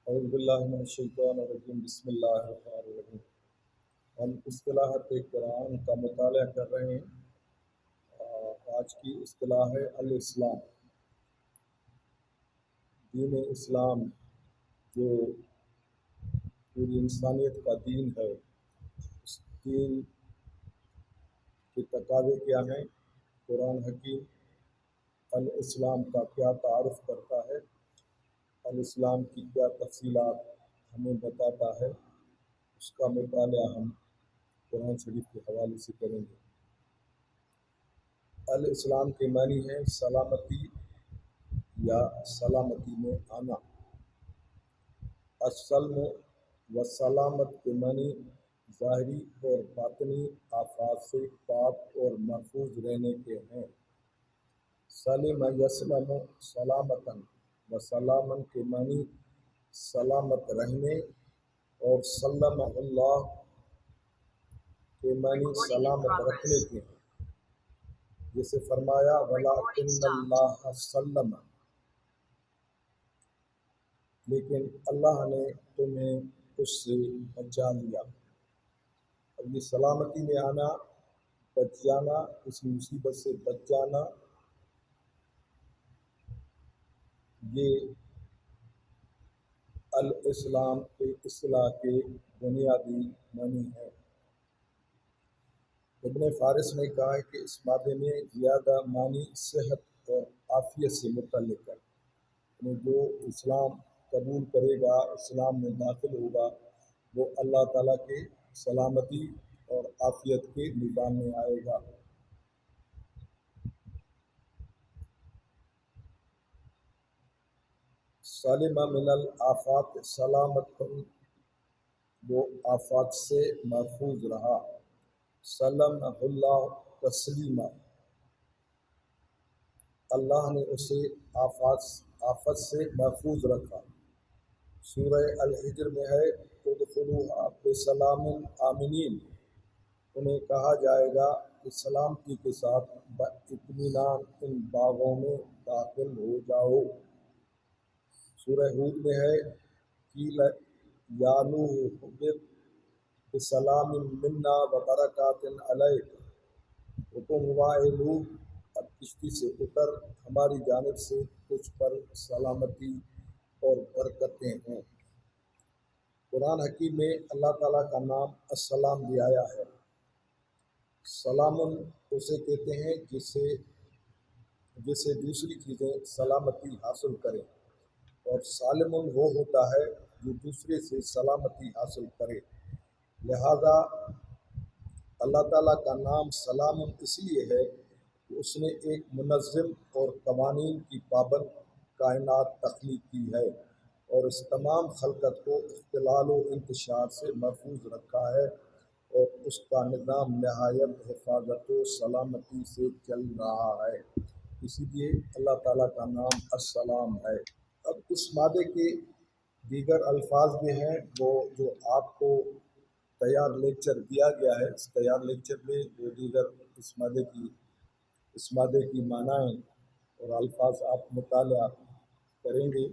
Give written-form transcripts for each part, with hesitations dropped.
اعوذ باللہ من الشیطان الرجیم بسم اللہ الرحمن الرحیم۔ ہم اصطلاحات قرآن کا مطالعہ کر رہے ہیں۔ آج کی اصطلاح ہے الاسلام۔ دین اسلام جو پوری انسانیت کا دین ہے، اس دین کے تقاضے کیا ہیں؟ قرآن حکیم الاسلام کا کیا تعارف کرتا ہے، الاسلام کی کیا تفصیلات ہمیں بتاتا ہے، اس کا مطالعہ ہم قرآن شریف کے حوالے سے کریں گے۔ الاسلام کے معنی ہے سلامتی یا سلامتی میں آنا۔ السلم و سلامت کے معنی ظاہری اور باطنی آفات سے پاک اور محفوظ رہنے کے ہیں۔ سلم یسلم سلامتاً و سلامن کے معنی سلامت رہنے، اور سلم اللہ کے معنی سلامت رکھنے کے ہیں۔ جسے فرمایا وَلَٰكِنَّ اللَّهَ سَلَّمَ، لیکن اللہ نے تمہیں اس سے بچا لیا۔ اب یہ سلامتی میں آنا، بچ جانا، اس مصیبت سے بچ جانا، یہ الاسلام کے اصطلاح کے بنیادی معنی ہے۔ ابن فارس نے کہا ہے کہ اس مادے میں زیادہ معنی صحت اور عافیت سے متعلق ہے، یعنی جو اسلام قبول کرے گا، اسلام میں داخل ہوگا، وہ اللہ تعالیٰ کے سلامتی اور عافیت کے نظام میں آئے گا۔ سالمہ من الآفات، سلامت وہ آفات سے محفوظ رہا۔ سلم اللہ تسلیمہ، اللہ نے اسے آفت سے محفوظ رکھا۔ سورہ الحجر میں ہے ادخلوہا بسلام آمنین، انہیں کہا جائے گا کہ سلامتی کے ساتھ اطمینان ان باغوں میں داخل ہو جاؤ۔ سورہ ہود میں ہے قیل یا نوح اہبط بسلام منا وبرکات علیک، حکم ہوا اے نوح اب کشتی سے اتر، ہماری جانب سے تجھ پر سلامتی اور برکتیں ہیں۔ قرآن حکیم میں اللہ تعالیٰ کا نام السلام بھی آیا ہے۔ سلام اسے کہتے ہیں جسے دوسری چیزیں سلامتی حاصل کریں، اور سالم وہ ہوتا ہے جو دوسرے سے سلامتی حاصل کرے۔ لہذا اللہ تعالیٰ کا نام سلام اس لیے ہے کہ اس نے ایک منظم اور قوانین کی پابند کائنات تخلیق کی ہے، اور اس تمام خلقت کو اختلال و انتشار سے محفوظ رکھا ہے، اور اس کا نظام نہایت حفاظت و سلامتی سے چل رہا ہے۔ اسی لیے اللہ تعالیٰ کا نام السلام ہے۔ اب اس مادے کے دیگر الفاظ بھی ہیں وہ جو آپ کو تیار لیکچر دیا گیا ہے، اس تیار لیکچر میں جو دیگر اس مادے کی معنائیں اور الفاظ آپ مطالعہ کریں گے۔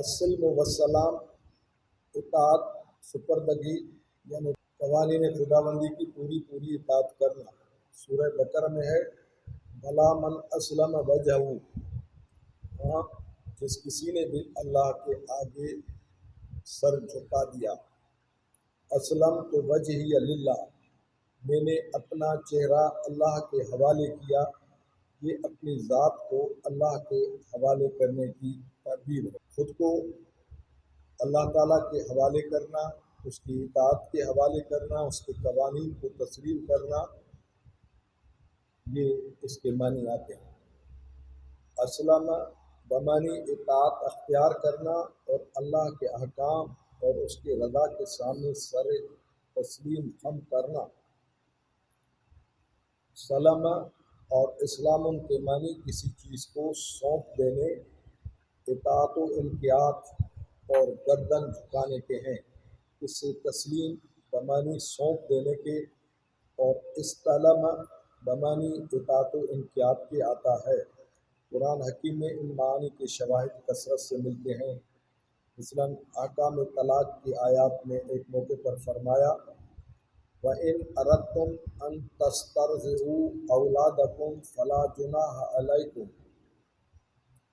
السلم والسلام، اطاعت، سپردگی، یعنی قوانین خداوندی کی پوری اطاعت کرنا۔ سورہ بقرہ میں ہے بھلا من اسلم وجہہ، ہاں جس کسی نے بھی اللہ کے آگے سر جھکا دیا۔ اسلم تو وجہی للہ، میں نے اپنا چہرہ اللہ کے حوالے کیا، یہ اپنی ذات کو اللہ کے حوالے کرنے کی تعبیر ہے۔ خود کو اللہ تعالیٰ کے حوالے کرنا، اس کی اطاعت کے حوالے کرنا، اس کے قوانین کو تسلیم کرنا، یہ اس کے معنی آتے ہیں۔ اسلم بمعنی اطاعت اختیار کرنا اور اللہ کے احکام اور اس کے رضا کے سامنے سر تسلیم خم کرنا۔ سلم اور اسلام کے معنی کسی چیز کو سونپ دینے، اطاعت و انقیاد اور گردن جھکانے کے ہیں۔ اس سے تسلیم بمعنی سونپ دینے کے اور استلم بمعنی اطاعت و انقیاد کے آتا ہے۔ قرآن حکیم میں ان معانی کے شواہد کثرت سے ملتے ہیں۔ مثلاً احکام طلاق کی آیات میں ایک موقع پر فرمایا وَإِنْ أَرَدْتُمْ أَن تَسْتَرْضِعُوا أَوْلَادَكُمْ فَلَا جُنَاحَ عَلَيْكُمْ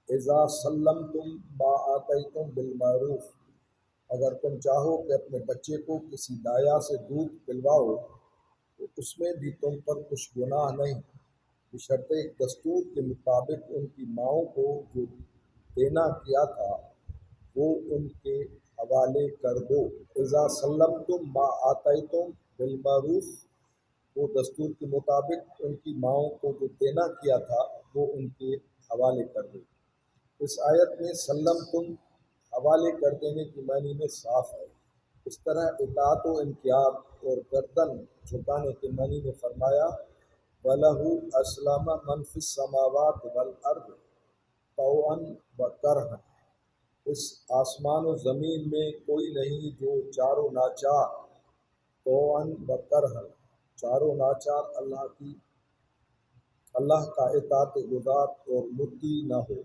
إِذَا سَلَّمْتُمْ مَا آتَيْتُمْ بِالْمَعْرُوفِ، اگر تم چاہو کہ اپنے بچے کو کسی دایا سے دودھ پلواؤ تو اس میں بھی تم پر کچھ گناہ نہیں، بشرطے دستور کے مطابق ان کی ماؤں کو جو دینا کیا تھا وہ ان کے حوالے کر دو۔ اذا سلمتم ما آتیتم بالمعروف، وہ دستور کے مطابق ان کی ماؤں کو جو دینا کیا تھا وہ ان کے حوالے کر دو۔ اس آیت میں سلمتم حوالے کر دینے کی معنی میں صاف ہے۔ اس طرح اطاعت و انقیاد اور گردن جھکانے کے معنی میں فرمایا وَلَهُ أَسْلَمَ مَنْ فِي السَّمَاوَاتِ وَالْأَرْضِ طَوْعًا وَكَرْهًا، اس آسمان و زمین میں کوئی نہیں جو چاروں ناچار طوعاً وکرہاً، چاروں ناچار اللہ کا اطاعت گزار اور مطیع نہ ہو۔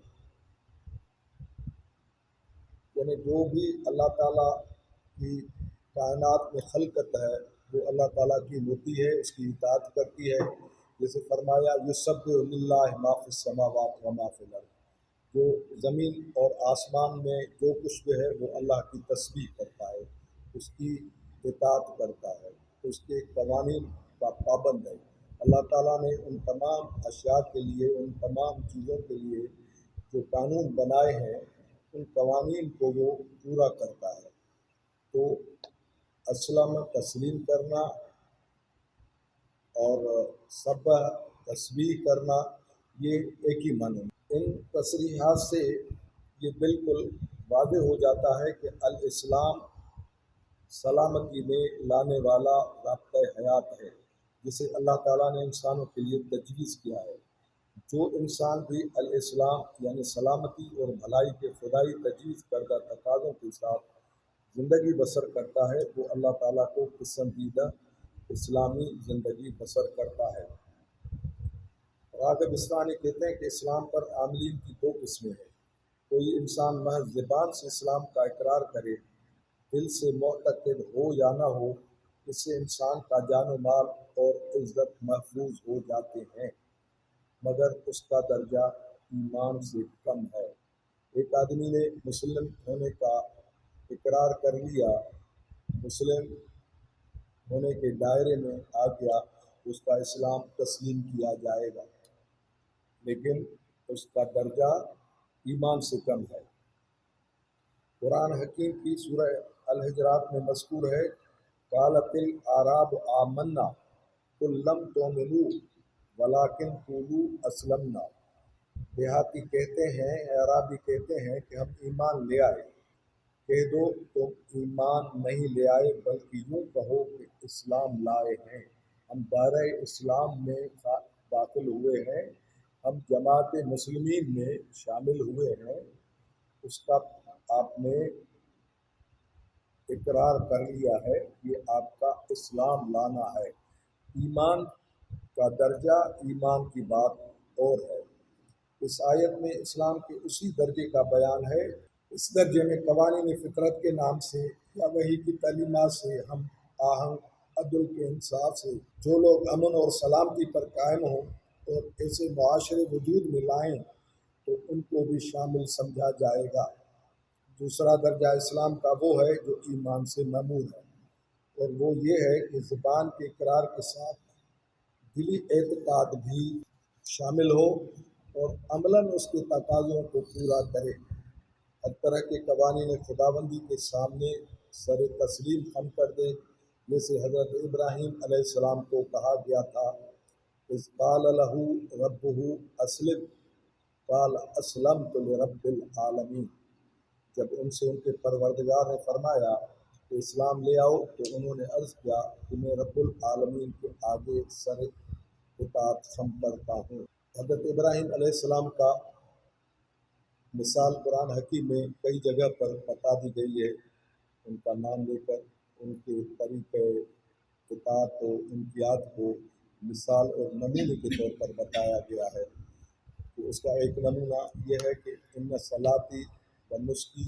یعنی جو بھی اللہ تعالیٰ کی کائنات میں خلقت ہے وہ اللہ تعالیٰ کی مطیع ہے، اس کی اطاعت کرتی ہے۔ جیسے فرمایا یسبح للہ ما فی السماوات و ما فی الارض، جو زمین اور آسمان میں جو کچھ بھی ہے وہ اللہ کی تسبیح کرتا ہے، اس کی اطاعت کرتا ہے، اس کے قوانین کا پابند ہے۔ اللہ تعالیٰ نے ان تمام اشیاء کے لیے، ان تمام چیزوں کے لیے جو قانون بنائے ہیں ان قوانین کو وہ پورا کرتا ہے۔ تو اسلم تسلیم کرنا اور سبح تسبیح کرنا یہ ایک ہی معنی۔ ان تصریحات سے یہ بالکل واضح ہو جاتا ہے کہ الاسلام سلامتی میں لانے والا رابطہ حیات ہے جسے اللہ تعالیٰ نے انسانوں کے لیے تجویز کیا ہے۔ جو انسان بھی الاسلام یعنی سلامتی اور بھلائی کے خدائی تجویز کردہ تقاضوں کے ساتھ زندگی بسر کرتا ہے وہ اللہ تعالیٰ کو پسندیدہ اسلامی زندگی بسر کرتا ہے۔ راغب اصفہانی کہتے ہیں کہ اسلام پر عاملین کی دو قسمیں ہیں، کوئی انسان محض زبان سے اسلام کا اقرار کرے، دل سے معتقد ہو یا نہ ہو، اس سے انسان کا جان و مال اور عزت محفوظ ہو جاتے ہیں، مگر اس کا درجہ ایمان سے کم ہے۔ ایک آدمی نے مسلم ہونے کا اقرار کر لیا، مسلم ہونے کے دائرے میں آ گیا، اس کا اسلام تسلیم کیا جائے گا، لیکن اس کا درجہ ایمان سے کم ہے۔ قرآن حکیم کی سورہ الحجرات میں مذکور ہے قالت الاعراب آمنا قل لم تؤمنوا ولکن قولوا اسلمنا، دیہاتی کہتے ہیں، اعرابی کہتے ہیں کہ ہم ایمان لے آئے، کہہ دو تم ایمان نہیں لے آئے بلکہ یوں کہو کہ اسلام لائے ہیں، ہم دائرہ اسلام میں داخل ہوئے ہیں، ہم جماعت مسلمین میں شامل ہوئے ہیں۔ اس کا آپ نے اقرار کر لیا ہے، یہ آپ کا اسلام لانا ہے۔ ایمان کا درجہ، ایمان کی بات اور ہے۔ اس آیت میں اسلام کے اسی درجے کا بیان ہے۔ اس درجے میں قوانین فطرت کے نام سے یا وحی کی تعلیمات سے ہم آہنگ، عدل کے انصاف سے جو لوگ امن اور سلامتی پر قائم ہوں اور ایسے معاشرے وجود میں لائیں تو ان کو بھی شامل سمجھا جائے گا۔ دوسرا درجہ اسلام کا وہ ہے جو ایمان سے معمول ہے، اور وہ یہ ہے کہ زبان کے اقرار کے ساتھ دلی اعتقاد بھی شامل ہو اور عملاً اس کے تقاضوں کو پورا کرے۔ ہر طرح کے قوانین خداوندی کے سامنے سر تسلیم خم کر دے، جیسے حضرت ابراہیم علیہ السلام کو کہا گیا تھا اذ قال لہ ربہ اسلم قال اسلمت لرب العالمین، جب ان سے ان کے پروردگار نے فرمایا کہ اسلام لے آؤ تو انہوں نے عرض کیا کہ میں رب العالمین کے آگے سر اطاعت خم کرتا ہوں۔ حضرت ابراہیم علیہ السلام کا مثال قرآن حکیم میں کئی جگہ پر بتا دی گئی ہے، ان کا نام لے کر ان کے طریقے اطاعت و انقیاد کو مثال اور نمونے کے طور پر بتایا گیا ہے۔ تو اس کا ایک نمونہ یہ ہے کہ ان صلاتی و نسکی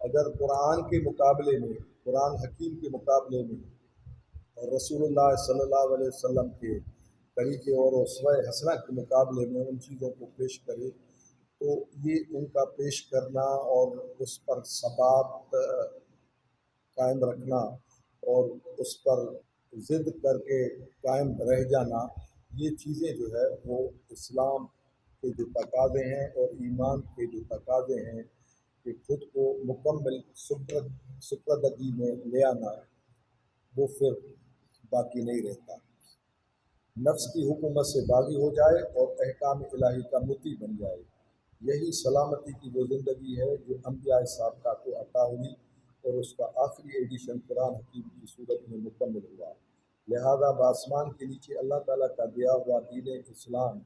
اگر قرآن کے مقابلے میں، قرآن حکیم کے مقابلے میں اور رسول اللہ صلی اللہ علیہ وسلم کے طریقے اور اسوہ حسنہ کے مقابلے میں ان چیزوں کو پیش کرے تو یہ ان کا پیش کرنا اور اس پر ثبات قائم رکھنا اور اس پر ضد کر کے قائم رہ جانا، یہ چیزیں جو ہے وہ اسلام کے جو تقاضے ہیں اور ایمان کے جو تقاضے ہیں کہ خود کو مکمل سپردگی میں لے آنا، وہ پھر باقی نہیں رہتا۔ نفس کی حکومت سے باغی ہو جائے اور احکام الہی کا مطیع بن جائے، یہی سلامتی کی وہ زندگی ہے جو انبیاء سابقہ کو عطا ہوئی اور اس کا آخری ایڈیشن قرآن حکیم کی صورت میں مکمل ہوا۔ لہذا بآسمان کے نیچے اللہ تعالیٰ کا دیا ہوا دین اسلام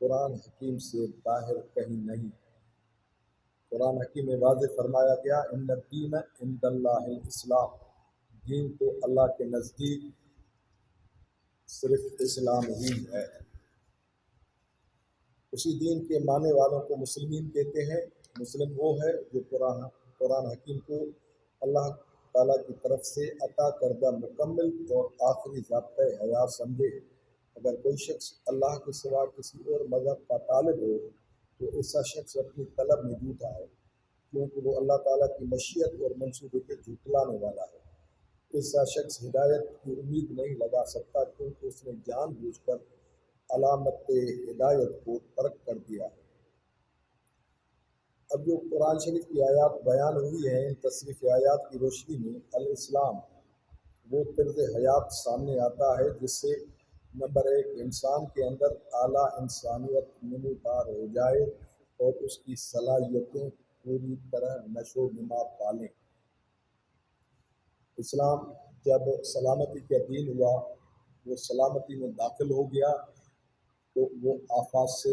قرآن حکیم سے باہر کہیں نہیں۔ قرآن حکیم میں واضح فرمایا گیا، ان الدین عند اللہ الاسلام، دین تو اللہ کے نزدیک صرف اسلام ہی ہے۔ اسی دین کے ماننے والوں کو مسلمین کہتے ہیں۔ مسلم وہ ہے جو قرآن حکیم کو اللہ تعالیٰ کی طرف سے عطا کردہ مکمل اور آخری ضابطۂ حیات سمجھے۔ اگر کوئی شخص اللہ کے سوا کسی اور مذہب کا طالب ہو تو ایسا شخص اپنی طلب میں جھوٹا ہے، کیونکہ وہ اللہ تعالیٰ کی مشیت اور منصوبے کے جھٹلانے والا ہے۔ ایسا شخص ہدایت کی امید نہیں لگا سکتا، کیونکہ اس نے جان بوجھ کر علامت ہدایت کو ترک کر دیا ہے۔ اب جو قرآن شریف کی آیات بیان ہوئی ہیں، ان تصریف آیات کی روشنی میں الاسلام وہ طرز حیات سامنے آتا ہے جس سے نمبر 1 انسان کے اندر اعلیٰ انسانیت نمودار ہو جائے اور اس کی صلاحیتیں پوری طرح نشو و نما پالیں۔ اسلام جب سلامتی کا دین ہوا، وہ سلامتی میں داخل ہو گیا تو وہ آفات سے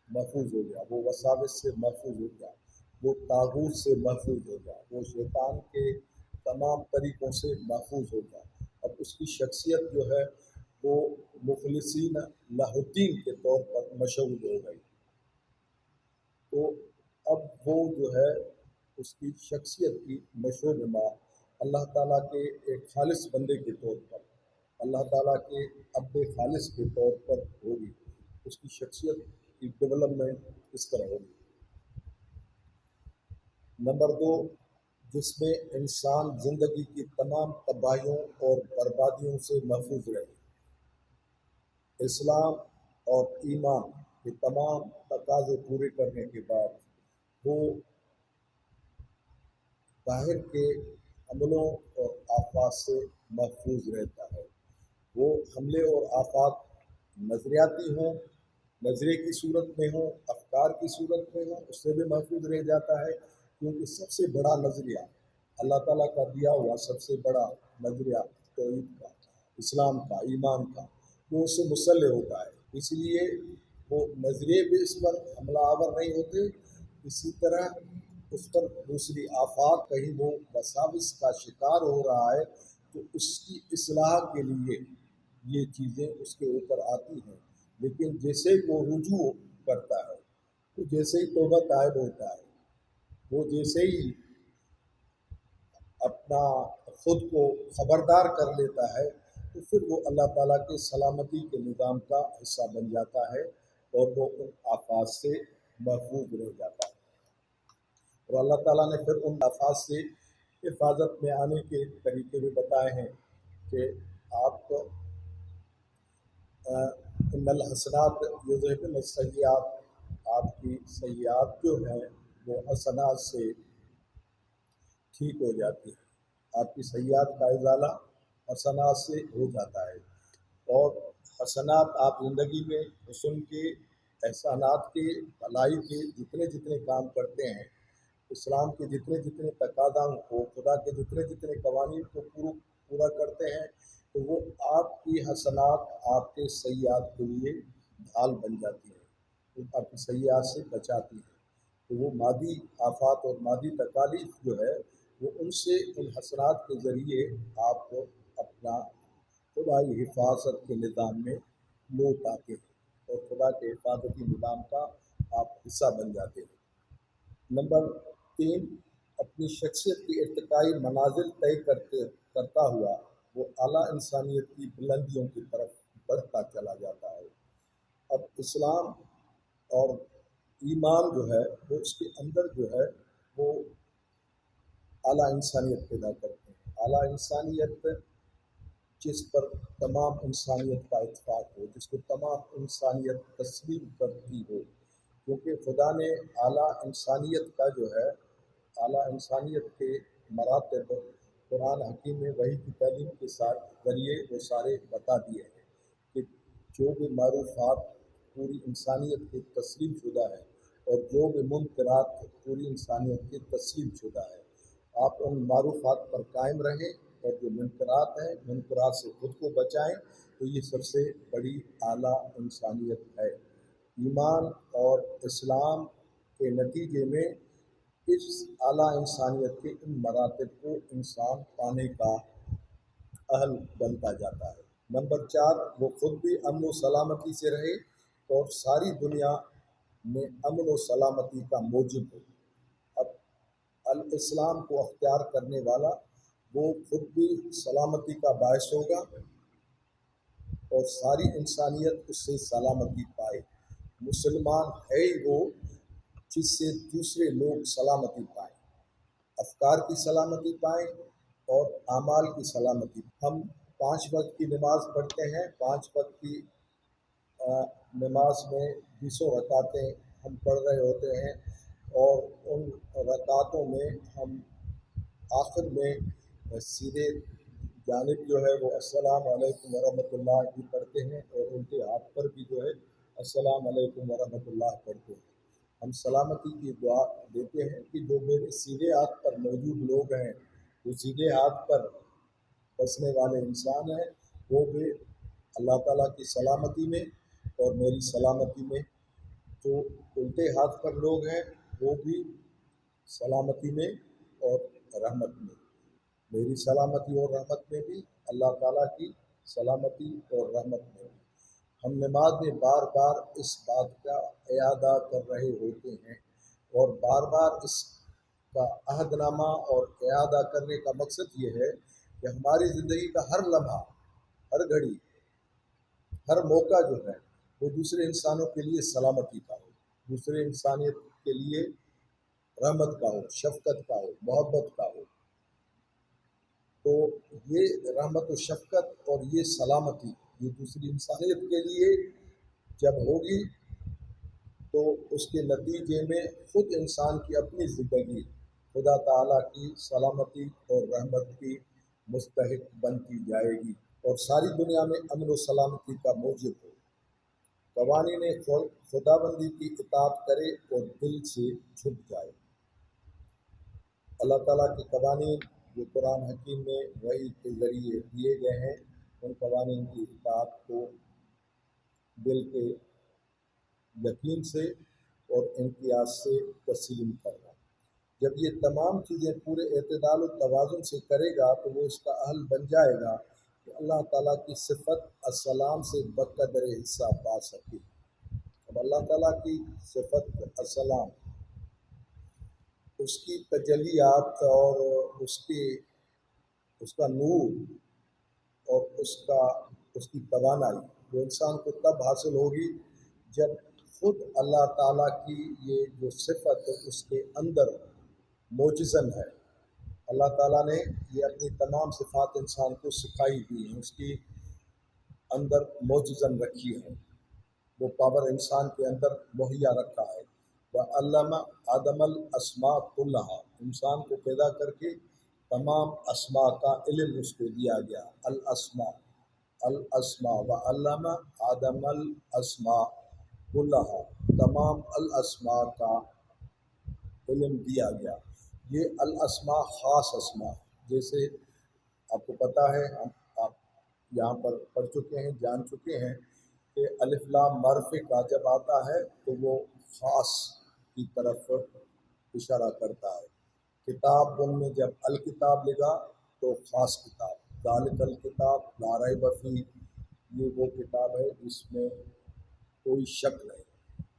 محفوظ ہو گیا، وہ وساوس سے محفوظ ہو گیا، وہ طاغوت سے محفوظ ہو گیا، وہ شیطان کے تمام طریقوں سے محفوظ ہو گیا۔ اب اس کی شخصیت جو ہے وہ مخلصین لہ الدین کے طور پر مشہور ہو گئی۔ تو اب وہ جو ہے اس کی شخصیت کی نشو و نما اللہ تعالیٰ کے ایک خالص بندے کے طور پر، اللہ تعالیٰ کے عبد خالص کے طور پر ہوگی۔ اس کی شخصیت کی ڈیولپمنٹ اس طرح ہوگی۔ نمبر 2، جس میں انسان زندگی کی تمام تباہیوں اور بربادیوں سے محفوظ رہے۔ اسلام اور ایمان کے تمام تقاضے پورے کرنے کے بعد وہ باہر کے حملوں اور آفات سے محفوظ رہتا ہے۔ وہ حملے اور آفات نظریاتی ہوں، نظریے کی صورت میں ہوں، افکار کی صورت میں ہوں، اس سے بھی محفوظ رہ جاتا ہے، کیونکہ سب سے بڑا نظریہ اللہ تعالیٰ کا دیا ہوا سب سے بڑا نظریہ توحید کا، اسلام کا، ایمان کا، وہ اس سے مسلح ہوتا ہے۔ اس لیے وہ نظریے بھی اس پر حملہ آور نہیں ہوتے۔ اسی طرح اس پر دوسری آفات، کہیں وہ وساوس کا شکار ہو رہا ہے تو اس کی اصلاح کے لیے یہ چیزیں اس کے اوپر آتی ہیں، لیکن جیسے وہ رجوع کرتا ہے، تو جیسے ہی توبہ طائب ہوتا ہے، وہ جیسے ہی اپنا خود کو خبردار کر لیتا ہے، تو پھر وہ اللہ تعالیٰ کے سلامتی کے نظام کا حصہ بن جاتا ہے اور وہ ان آفات سے محفوظ رہ جاتا ہے۔ اور اللہ تعالیٰ نے پھر ان آفات سے حفاظت میں آنے کے طریقے بھی بتائے ہیں کہ آپ ان الحسنات یذہبن السیئات، آپ کی سیئات جو ہیں وہ حسنات سے ٹھیک ہو جاتی ہے، آپ کی سیئات کا ازالہ حسنات سے ہو جاتا ہے۔ اور حسنات آپ زندگی میں حسن کے، احسانات کے، بھلائی کے جتنے جتنے کام کرتے ہیں، اسلام کے جتنے جتنے تقاضوں کو، خدا کے جتنے جتنے قوانین کو پورا کرتے ہیں، تو وہ آپ کی حسنات آپ کے سیئات کے لیے ڈھال بن جاتی ہیں، وہ آپ کی سیئات سے بچاتی ہیں۔ تو وہ مادی آفات اور مادی تکالیف جو ہے وہ ان سے، ان حسنات کے ذریعے آپ کو اپنا خدائی حفاظت کے نظام میں لوٹ آتے ہیں اور خدا کے حفاظتی نظام کا آپ حصہ بن جاتے ہیں۔ نمبر 3، اپنی شخصیت کی ارتقائی منازل طے کرتا ہوا وہ اعلیٰ انسانیت کی بلندیوں کی طرف بڑھتا چلا جاتا ہے۔ اب اسلام اور ایمان جو ہے وہ اس کے اندر جو ہے وہ اعلیٰ انسانیت پیدا کرتے ہیں۔ اعلیٰ انسانیت جس پر تمام انسانیت کا اتفاق ہو، جس کو تمام انسانیت تسلیم کرتی ہو، کیونکہ خدا نے اعلیٰ انسانیت کا جو ہے اعلیٰ انسانیت کے مراتب قرآن حکیم میں وحی کی تعلیم کے ساتھ ذریعے وہ سارے بتا دیے ہیں کہ جو بھی معروفات پوری انسانیت کے تسلیم شدہ ہے اور جو بھی منکرات پوری انسانیت کے تسلیم شدہ ہے، آپ ان معروفات پر قائم رہیں اور جو منکرات ہیں منکرات سے خود کو بچائیں، تو یہ سب سے بڑی اعلیٰ انسانیت ہے۔ ایمان اور اسلام کے نتیجے میں اس اعلیٰ انسانیت کے ان مراتب کو انسان پانے کا اہل بنتا جاتا ہے۔ نمبر 4، وہ خود بھی امن و سلامتی سے رہے اور ساری دنیا میں امن و سلامتی کا موجب ہو۔ اب الاسلام کو اختیار کرنے والا وہ خود بھی سلامتی کا باعث ہوگا اور ساری انسانیت اس سے سلامتی پائے۔ مسلمان ہے ہی وہ جس سے دوسرے لوگ سلامتی پائیں، افکار کی سلامتی پائیں اور اعمال کی سلامتی۔ ہم 5 وقت کی نماز پڑھتے ہیں، 5 وقت کی نماز میں 20 رکعتیں ہم پڑھ رہے ہوتے ہیں، اور ان رکعتوں میں ہم آخر میں سیدھے جانب جو ہے وہ السلام علیکم ورحمۃ اللہ بھی پڑھتے ہیں، اور ان کے ہاتھ پر بھی جو ہے السلام علیکم ورحمۃ اللہ پڑھتے ہیں۔ ہم سلامتی کی دعا دیتے ہیں کہ جو میرے سیدھے ہاتھ پر موجود لوگ ہیں، جو سیدھے ہاتھ پر بسنے والے انسان ہیں، وہ بھی اللہ تعالیٰ کی سلامتی میں اور میری سلامتی میں، جو الٹے ہاتھ پر لوگ ہیں وہ بھی سلامتی میں اور رحمت میں، میری سلامتی اور رحمت میں بھی، اللہ تعالیٰ کی سلامتی اور رحمت میں بھی۔ ہم نماز میں بار بار اس بات کا اعادہ کر رہے ہوتے ہیں، اور بار بار اس کا عہد نامہ اور اعادہ کرنے کا مقصد یہ ہے کہ ہماری زندگی کا ہر لمحہ، ہر گھڑی، ہر موقع جو ہے وہ دوسرے انسانوں کے لیے سلامتی کا ہو، دوسرے انسانیت کے لیے رحمت کا ہو، شفقت کا ہو، محبت کا ہو۔ تو یہ رحمت و شفقت اور یہ سلامتی یہ دوسری انسانیت کے لیے جب ہوگی تو اس کے نتیجے میں خود انسان کی اپنی زندگی خدا تعالیٰ کی سلامتی اور رحمت کی مستحق بنتی جائے گی، اور ساری دنیا میں امن و سلامتی کا موجب ہو۔ قوانین خداوندی کی اطاعت کرے اور دل سے جھک جائے۔ اللہ تعالیٰ کے قوانین جو قرآن حکیم میں وحی کے ذریعے دیے گئے ہیں، ان قوانین کی اطاعت کو دل کے یقین سے اور امتیاز سے تسلیم کرنا۔ جب یہ تمام چیزیں پورے اعتدال و توازن سے کرے گا تو وہ اس کا اہل بن جائے گا کہ اللہ تعالیٰ کی صفت السلام سے بقدر حصہ پا سکے۔ اب اللہ تعالیٰ کی صفت السلام، اس کی تجلیات اور اس کا نور اور اس کی توانائی وہ انسان کو تب حاصل ہوگی جب خود اللہ تعالیٰ کی یہ جو صفت اس کے اندر موجزن ہے۔ اللہ تعالیٰ نے یہ اپنی تمام صفات انسان کو سکھائی ہوئی ہیں، اس کی اندر موجزن رکھی ہیں، وہ پاور انسان کے اندر مہیا رکھا ہے۔ وَعَلَّمَ آدَمَ الْأَسْمَاءَ كُلَّهَا، انسان کو پیدا کر کے تمام اسماء کا علم اس کو دیا گیا۔ الاسماء وَعَلَّمَ آدَمَ الْأَسْمَاءَ كُلَّهَا، تمام الاسماء کا علم دیا گیا۔ یہ الاسماء خاص اسماء، جیسے آپ کو پتہ ہے، آپ یہاں پر پڑھ چکے ہیں، جان چکے ہیں کہ الف لام معرفے کا جب آتا ہے تو وہ خاص کی طرف اشارہ کرتا ہے۔ کتاب میں جب الکتاب لکھا تو خاص کتاب، ذالک الکتاب لا ریب فیہ، یہ وہ کتاب ہے جس میں کوئی شک نہیں،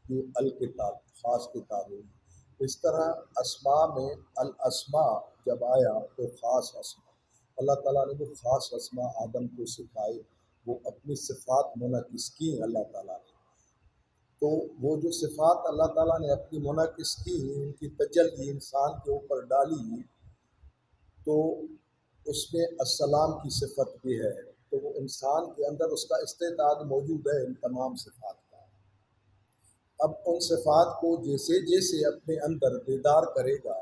یہ الکتاب خاص کتاب ہے۔ اس طرح اسما میں الاسما جب آیا تو خاص اسما، اللہ تعالیٰ نے جو خاص اسما آدم کو سکھائے وہ اپنی صفات منعکس کی اللہ تعالیٰ نے۔ تو وہ جو صفات اللہ تعالیٰ نے اپنی منعکس کی، ان کی تجلی انسان کے اوپر ڈالی، تو اس میں السلام کی صفت بھی ہے، تو وہ انسان کے اندر اس کا استعداد موجود ہے ان تمام صفات کا۔ اب ان صفات کو جیسے جیسے اپنے اندر بیدار کرے گا،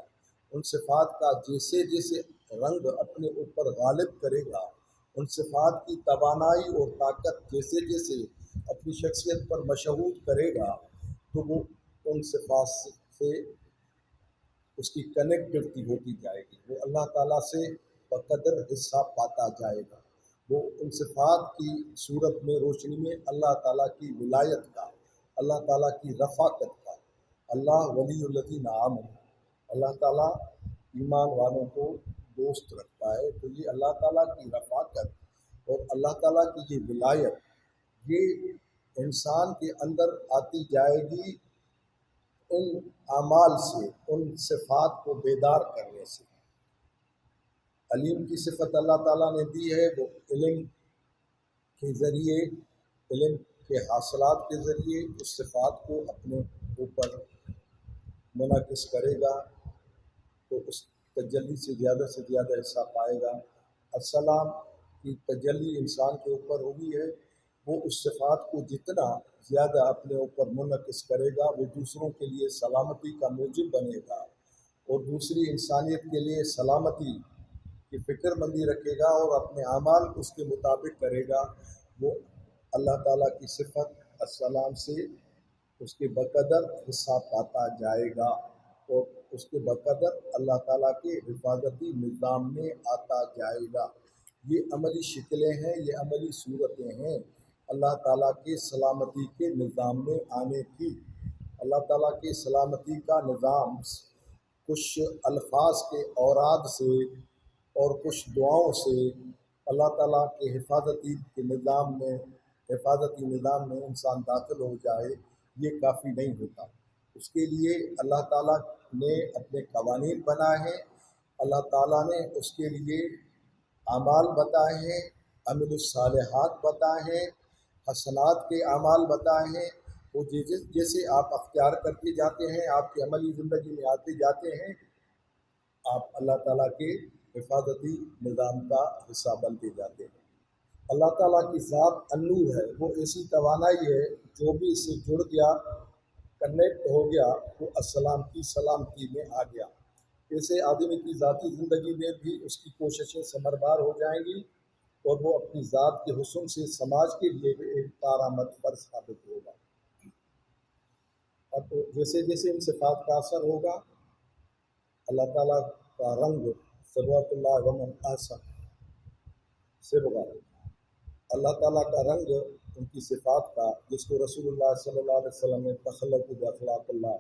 ان صفات کا جیسے جیسے رنگ اپنے اوپر غالب کرے گا، ان صفات کی توانائی اور طاقت جیسے جیسے اپنی شخصیت پر مشہود کرے گا، تو وہ ان صفات سے اس کی کنیکٹیوٹی ہوتی جائے گی، وہ اللہ تعالیٰ سے بقدر حصہ پاتا جائے گا، وہ ان صفات کی صورت میں روشنی میں اللہ تعالیٰ کی ولایت کا، اللہ تعالیٰ کی رفاقت کا۔ اللہ ولی الذین آمنوا، اللہ تعالیٰ ایمان والوں کو دوست رکھتا ہے، تو یہ اللہ تعالیٰ کی رفاقت اور اللہ تعالیٰ کی یہ ولایت، یہ انسان کے اندر آتی جائے گی ان اعمال سے، ان صفات کو بیدار کرنے سے۔ علیم کی صفت اللہ تعالیٰ نے دی ہے، وہ علم کے ذریعے، علم کے حاصلات کے ذریعے اس صفات کو اپنے اوپر منعکس کرے گا، تو اس تجلی سے زیادہ حصہ پائے گا۔ السلام کی تجلی انسان کے اوپر ہوئی ہے، وہ اس صفات کو جتنا زیادہ اپنے اوپر منعکس کرے گا، وہ دوسروں کے لیے سلامتی کا موجب بنے گا، اور دوسری انسانیت کے لیے سلامتی کی فکر مندی رکھے گا اور اپنے اعمال اس کے مطابق کرے گا، وہ اللہ تعالیٰ کی صفت السلام سے اس کے بقدر حصہ پاتا جائے گا، اور اس کے بقدر اللہ تعالیٰ کے حفاظتی نظام میں آتا جائے گا۔ یہ عملی شکلیں ہیں، یہ عملی صورتیں ہیں اللہ تعالیٰ کے سلامتی کے نظام میں آنے کی۔ اللہ تعالیٰ کے سلامتی کا نظام کچھ الفاظ کے اوراد سے اور کچھ دعاؤں سے اللہ تعالیٰ کے حفاظتی نظام میں انسان داخل ہو جائے، یہ کافی نہیں ہوتا۔ اس کے لیے اللہ تعالیٰ نے اپنے قوانین بنائے ہیں، اللہ تعالیٰ نے اس کے لیے اعمال بتائے ہیں، عمل الصالحات بتائے ہیں، حسنات کے اعمال بتائے ہیں، وہ جیسے آپ اختیار کرتے جاتے ہیں، آپ کی عملی زندگی میں آتے جاتے ہیں، آپ اللہ تعالیٰ کے حفاظتی نظام کا حصہ بنتے جاتے ہیں۔ اللہ تعالیٰ کی ذات النور ہے، وہ ایسی توانائی ہے جو بھی اس سے جڑ گیا، کنیکٹ ہو گیا، وہ السلام کی سلامتی میں آ گیا۔ ایسے آدمی کی ذاتی زندگی میں بھی اس کی کوششیں ثمربار ہو جائیں گی، اور وہ اپنی ذات کے حسن سے سماج کے لیے بھی ایک کارآمد فرض ثابت ہوگا۔ اب جیسے جیسے ان صفات کا اثر ہوگا، اللہ تعالیٰ کا رنگ صبغۃ اللہ ومن احسن صبغہ، اللہ تعالیٰ کا رنگ ان کی صفات کا، جس کو رسول اللہ صلی اللہ علیہ وسلم نے تخلق باخلاق اللہ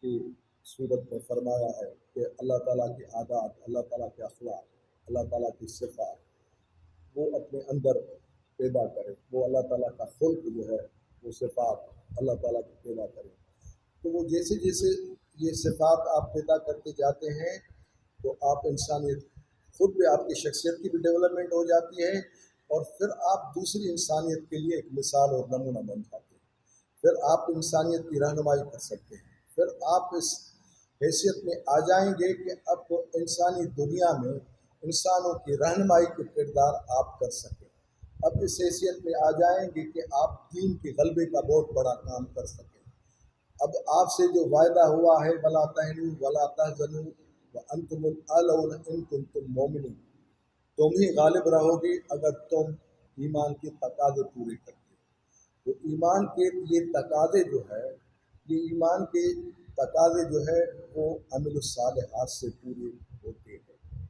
کی صورت میں فرمایا ہے کہ اللہ تعالیٰ کے عادات، اللہ تعالیٰ کے اخلاق، اللہ تعالیٰ کی صفات وہ اپنے اندر پیدا کرے، وہ اللہ تعالیٰ کا خلق جو ہے وہ صفات اللہ تعالیٰ کی پیدا کرے۔ تو وہ جیسے جیسے یہ صفات آپ پیدا کرتے جاتے ہیں، تو آپ انسانیت خود بھی، آپ کی شخصیت کی بھی ڈیولپمنٹ ہو جاتی ہے، اور پھر آپ دوسری انسانیت کے لیے ایک مثال اور نمونہ بن جاتے ہیں، پھر آپ انسانیت کی رہنمائی کر سکتے ہیں، پھر آپ اس حیثیت میں آ جائیں گے کہ اب انسانی دنیا میں انسانوں کی رہنمائی کے کردار آپ کر سکیں، اب اس حیثیت میں آ جائیں گے کہ آپ دین کے غلبے کا بہت بڑا کام کر سکیں۔ اب آپ سے جو وعدہ ہوا ہے وَلَا تَهِنُوا وَلَا تَحْزَنُوا وَأَنْتُمُ الْأَعْلَوْنَ إِن كُنتُم مُؤْمِنِينَ، تم ہی غالب رہو گے اگر تم ایمان کے تقاضے پورے کرتے ہو۔ تو ایمان کے یہ تقاضے جو ہے، یہ ایمان کے تقاضے جو ہے وہ عمل الصالحات سے پورے ہوتے ہیں،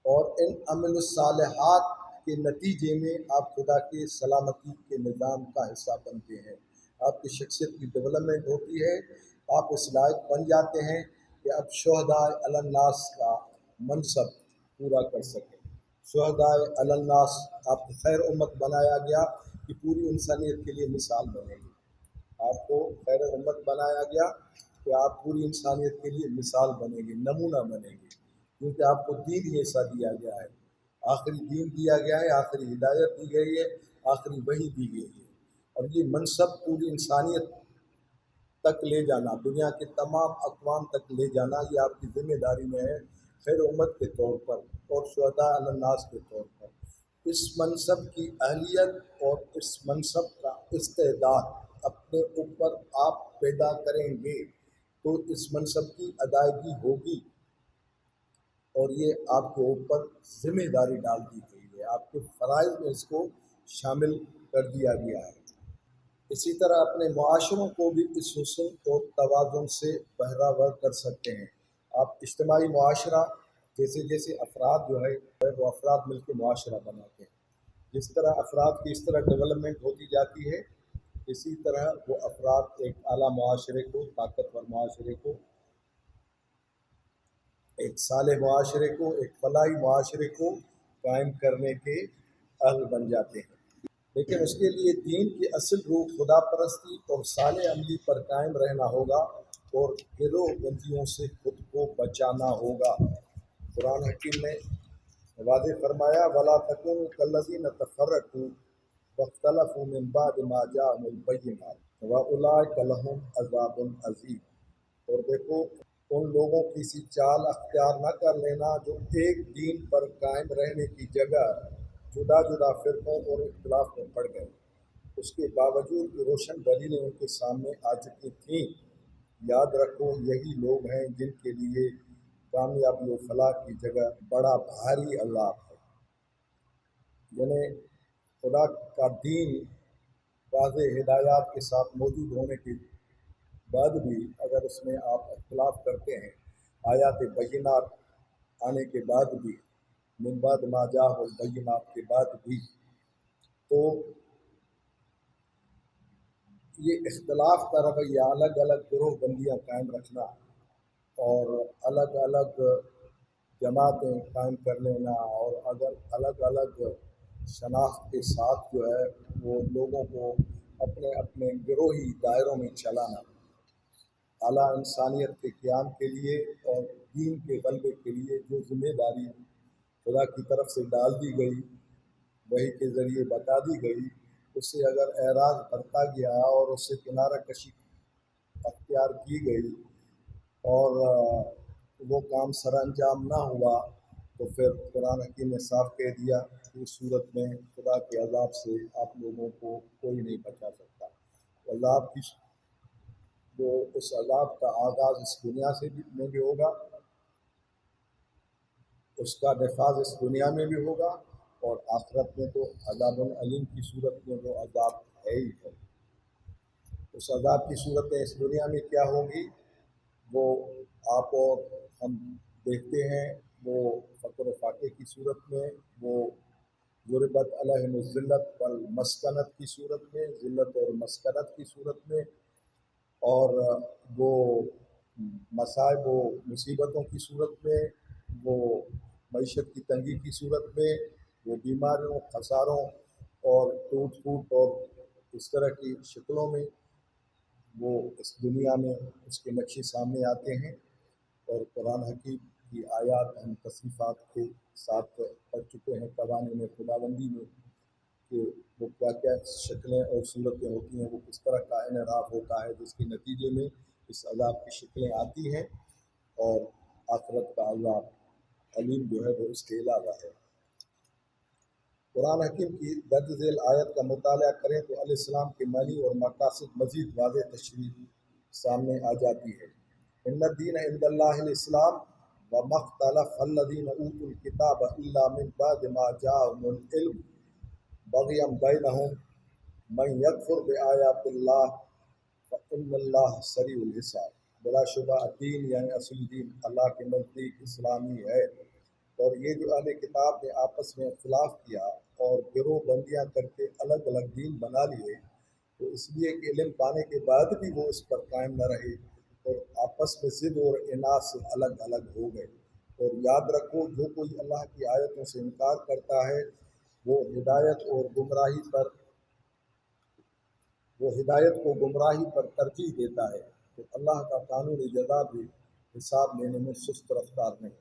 اور ان عمل الصالحات کے نتیجے میں آپ خدا کے سلامتی کے نظام کا حصہ بنتے ہیں، آپ کی شخصیت کی ڈیولپمنٹ ہوتی ہے، آپ اس لائق بن جاتے ہیں کہ اب شہداء علی الناس کا منصب پورا کر سکیں۔ شہداء علی الناس، آپ کو خیر امت بنایا گیا کہ پوری انسانیت کے لیے مثال بنے گی، آپ کو خیر امت بنایا گیا کہ آپ پوری انسانیت کے لیے مثال بنیں گے، نمونہ بنیں گے، کیونکہ آپ کو دین ہی ایسا دیا گیا ہے، آخری دین دیا گیا ہے، آخری ہدایت دی گئی ہے، آخری وحی دی گئی ہے، اور یہ منصب پوری انسانیت تک لے جانا، دنیا کے تمام اقوام تک لے جانا، یہ آپ کی ذمہ داری میں ہے، خیر امت کے طور پر اور شہداء علی الناس کے طور پر۔ اس منصب کی اہلیت اور اس منصب کا استعداد اپنے اوپر آپ پیدا کریں گے تو اس منصب کی ادائیگی ہوگی، اور یہ آپ کے اوپر ذمہ داری ڈال دی گئی ہے، آپ کے فرائض میں اس کو شامل کر دیا گیا ہے۔ اسی طرح اپنے معاشروں کو بھی اس حسن اور توازن سے بہرہور کر سکتے ہیں۔ آپ اجتماعی معاشرہ، جیسے جیسے افراد جو ہے وہ افراد مل کے معاشرہ بناتے ہیں، جس طرح افراد کی اس طرح ڈیولپمنٹ ہوتی جاتی ہے، اسی طرح وہ افراد ایک اعلیٰ معاشرے کو، طاقتور معاشرے کو، ایک صالح معاشرے کو، ایک فلاحی معاشرے کو قائم کرنے کے اہل بن جاتے ہیں۔ لیکن اس کے لیے دین کی اصل روح خدا پرستی اور صالح عملی پر قائم رہنا ہوگا اور گروہ بندیوں سے خود کو بچانا ہوگا۔ قرآن حکیم نے واضح فرمایا وَلَا تَكُونُوا كَالَّذِينَ تَفَرَّقُوا وَاخْتَلَفُوا مِن بَعْدِ مَا جَاءَهُمُ الْبَيِّنَاتُ وَأُولَٰئِكَ لَهُمْ عَذَابٌ عَظِيمٌ۔ اور دیکھو ان لوگوں کی سی چال اختیار نہ کر لینا جو ایک دین پر قائم رہنے کی جگہ جدا جدا فرقوں اور اختلاف میں پڑ گئے، اس کے باوجود بھی روشن دلیلیں ان کے سامنے آ چکی تھیں۔ یاد رکھو یہی لوگ ہیں جن کے لیے کامیابی و فلاح کی جگہ بڑا بھاری عذاب ہے۔ یعنی خدا کا دین واضح ہدایات کے ساتھ موجود ہونے کے بعد بھی اگر اس میں آپ اختلاف کرتے ہیں، آیات بینات آنے کے بعد بھی، من بعد ما جاءہم البینات کے بعد بھی، تو یہ اختلاف کا رویہ، الگ الگ گروہ بندیاں قائم رکھنا اور الگ الگ جماعتیں قائم کر لینا، اور اگر الگ الگ شناخت کے ساتھ جو ہے وہ لوگوں کو اپنے اپنے گروہی دائروں میں چلانا، اعلیٰ انسانیت کے قیام کے لیے اور دین کے غلبے کے لیے جو ذمہ داری خدا کی طرف سے ڈال دی گئی، وحی کے ذریعے بتا دی گئی، اس سے اگر اعراض برتا گیا اور اس سے کنارہ کشی اختیار کی گئی اور وہ کام سر انجام نہ ہوا، تو پھر قرآن حکیم نے صاف کہہ دیا کہ اس صورت میں خدا کے عذاب سے آپ لوگوں کو کوئی نہیں بچا سکتا۔ عذاب کی جو اس عذاب کا آغاز اس دنیا سے میں بھی ہوگا، اس کا نفاذ اس دنیا میں بھی ہوگا، اور آخرت میں تو عذاب العلیم کی صورت میں وہ عذاب ہے ہی ہے۔ اس عذاب کی صورتیں اس دنیا میں کیا ہوگی وہ آپ اور ہم دیکھتے ہیں، وہ فقر و فاقے کی صورت میں، وہ ضربت علیہم الذلت والمسکنت کی صورت میں، ذلت اور مسکنت کی صورت میں، اور وہ مصائب و مصیبتوں کی صورت میں، وہ معیشت کی تنگی کی صورت میں، وہ بیماریوں، خساروں اور ٹوٹ پھوٹ اور اس طرح کی شکلوں میں وہ اس دنیا میں اس کے نقشے سامنے آتے ہیں۔ اور قرآن حکیم کی آیات ہم تصریفات کے ساتھ پڑھ چکے ہیں قوانین خداوندی میں کہ وہ کیا کیا شکلیں اور صورتیں ہوتی ہیں، وہ کس طرح کا انحراف ہوتا ہے جس کے نتیجے میں اس عذاب کی شکلیں آتی ہیں، اور آخرت کا عذاب علیم جو ہے وہ اس کے علاوہ ہے۔ قرآن حکیم کی درج ذیل آیت کا مطالعہ کریں تو علیہ السلام کے معنی اور مقاصد مزید واضح تشریح سامنے آ جاتی ہے۔ ان الدین عند اللہ الاسلام وما اختلف الذین اوتوا الکتاب الا من بعد ما جاءهم العلم بغیا بینہم من یکفر بآیات اللہ فإن اللہ سریع الحساب۔ بلا شبہ دین یعنی اصل دین اللہ کے نزدیک اسلامی ہے، اور یہ جو اہل کتاب نے آپس میں اختلاف کیا اور گروہ بندیاں کر کے الگ الگ دین بنا لیے، تو اس لیے کہ علم پانے کے بعد بھی وہ اس پر قائم نہ رہے اور آپس میں ضد اور عناد سے الگ الگ ہو گئے۔ اور یاد رکھو جو کوئی اللہ کی آیتوں سے انکار کرتا ہے وہ ہدایت کو گمراہی پر ترجیح دیتا ہے، تو اللہ کا قانون جزا بھی حساب لینے میں سست رفتار نہیں۔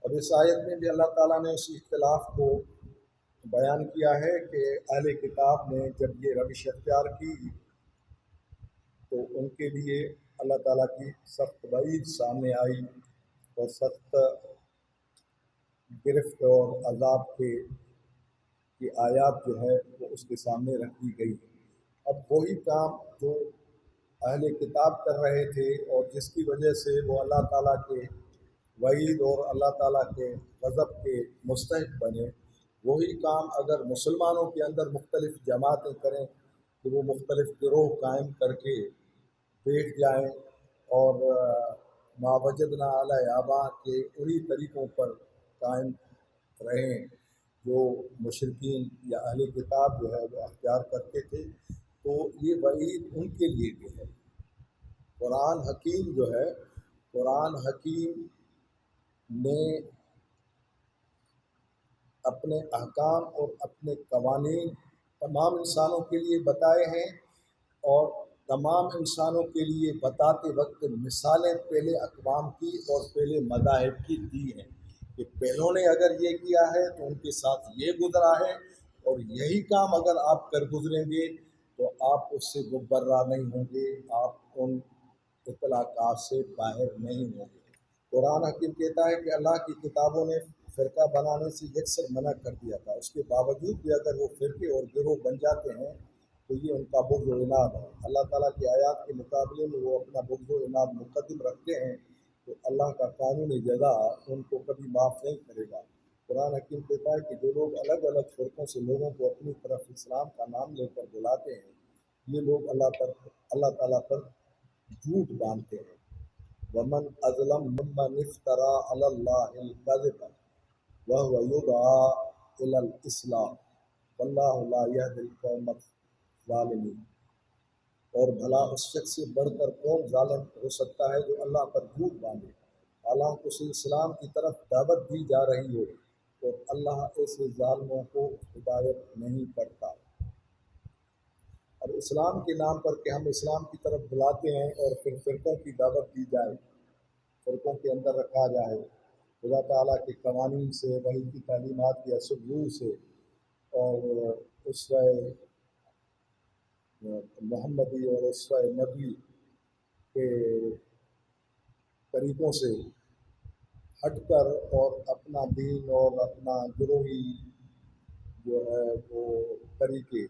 اب اس آیت میں بھی اللہ تعالیٰ نے اس اختلاف کو بیان کیا ہے کہ اہل کتاب نے جب یہ روش اختیار کی تو ان کے لیے اللہ تعالیٰ کی سخت وعید سامنے آئی اور سخت گرفت اور عذاب کی آیات جو ہے وہ اس کے سامنے رکھ دی گئی۔ اب وہی کام جو اہل کتاب کر رہے تھے اور جس کی وجہ سے وہ اللہ تعالیٰ کے وعید اور اللہ تعالیٰ کے غضب کے مستحق بنے، وہی کام اگر مسلمانوں کے اندر مختلف جماعتیں کریں تو وہ مختلف گروہ قائم کر کے بیٹھ جائیں اور ما وجدنا علی آبا کے انہی طریقوں پر قائم رہیں جو مشرکین یا اہل کتاب جو ہے وہ اختیار کرتے تھے، تو یہ وعید ان کے لیے بھی ہے۔ قرآن حکیم جو ہے، قرآن حکیم نے اپنے احکام اور اپنے قوانین تمام انسانوں کے لیے بتائے ہیں، اور تمام انسانوں کے لیے بتاتے وقت مثالیں پہلے اقوام کی اور پہلے مذاہب کی دی ہیں کہ پہلوں نے اگر یہ کیا ہے تو ان کے ساتھ یہ گزرا ہے، اور یہی کام اگر آپ کر گزریں گے تو آپ اس سے مبرہ نہیں ہوں گے، آپ ان اطلاقات سے باہر نہیں ہوں گے۔ قرآن حکیم کہتا ہے کہ اللہ کی کتابوں نے فرقہ بنانے سے یکسر منع کر دیا تھا، اس کے باوجود بھی اگر وہ فرقے اور گروہ بن جاتے ہیں تو یہ ان کا بغض و عناد ہے۔ اللہ تعالیٰ کی آیات کے مقابلے میں وہ اپنا بغض و عناد مقدم رکھتے ہیں تو اللہ کا قانون جزا ان کو کبھی معاف نہیں کرے گا۔ قرآن حکیم کہتا ہے کہ جو لوگ الگ الگ فرقوں سے لوگوں کو اپنی طرف اسلام کا نام لے کر بلاتے ہیں، یہ لوگ اللہ تعالیٰ پر جھوٹ باندھتے ہیں۔ ومن اظلم ممن افترى على الله الكذب وهو يدعى الى الاسلام والله لا يهدي القوم الظالمين۔ اور بھلا اس شخص سے بڑھ کر کون ظالم ہو سکتا ہے جو اللہ پر جھوٹ باندھے حالانکہ اسے اسلام کی طرف دعوت دی جا رہی ہو، اور اللہ ایسے ظالموں کو ہدایت نہیں کرتا۔ اب اسلام کے نام پر کہ ہم اسلام کی طرف بلاتے ہیں اور پھر فرقوں کی دعوت دی جائے، فرقوں کے اندر رکھا جائے، خدا تعالیٰ کے قوانین سے، وحی کی تعلیمات کی اصل روح سے اور اسوہ محمدی اور اسوہ نبی کے طریقوں سے ہٹ کر اور اپنا دین اور اپنا گروہی جو ہے وہ طریقے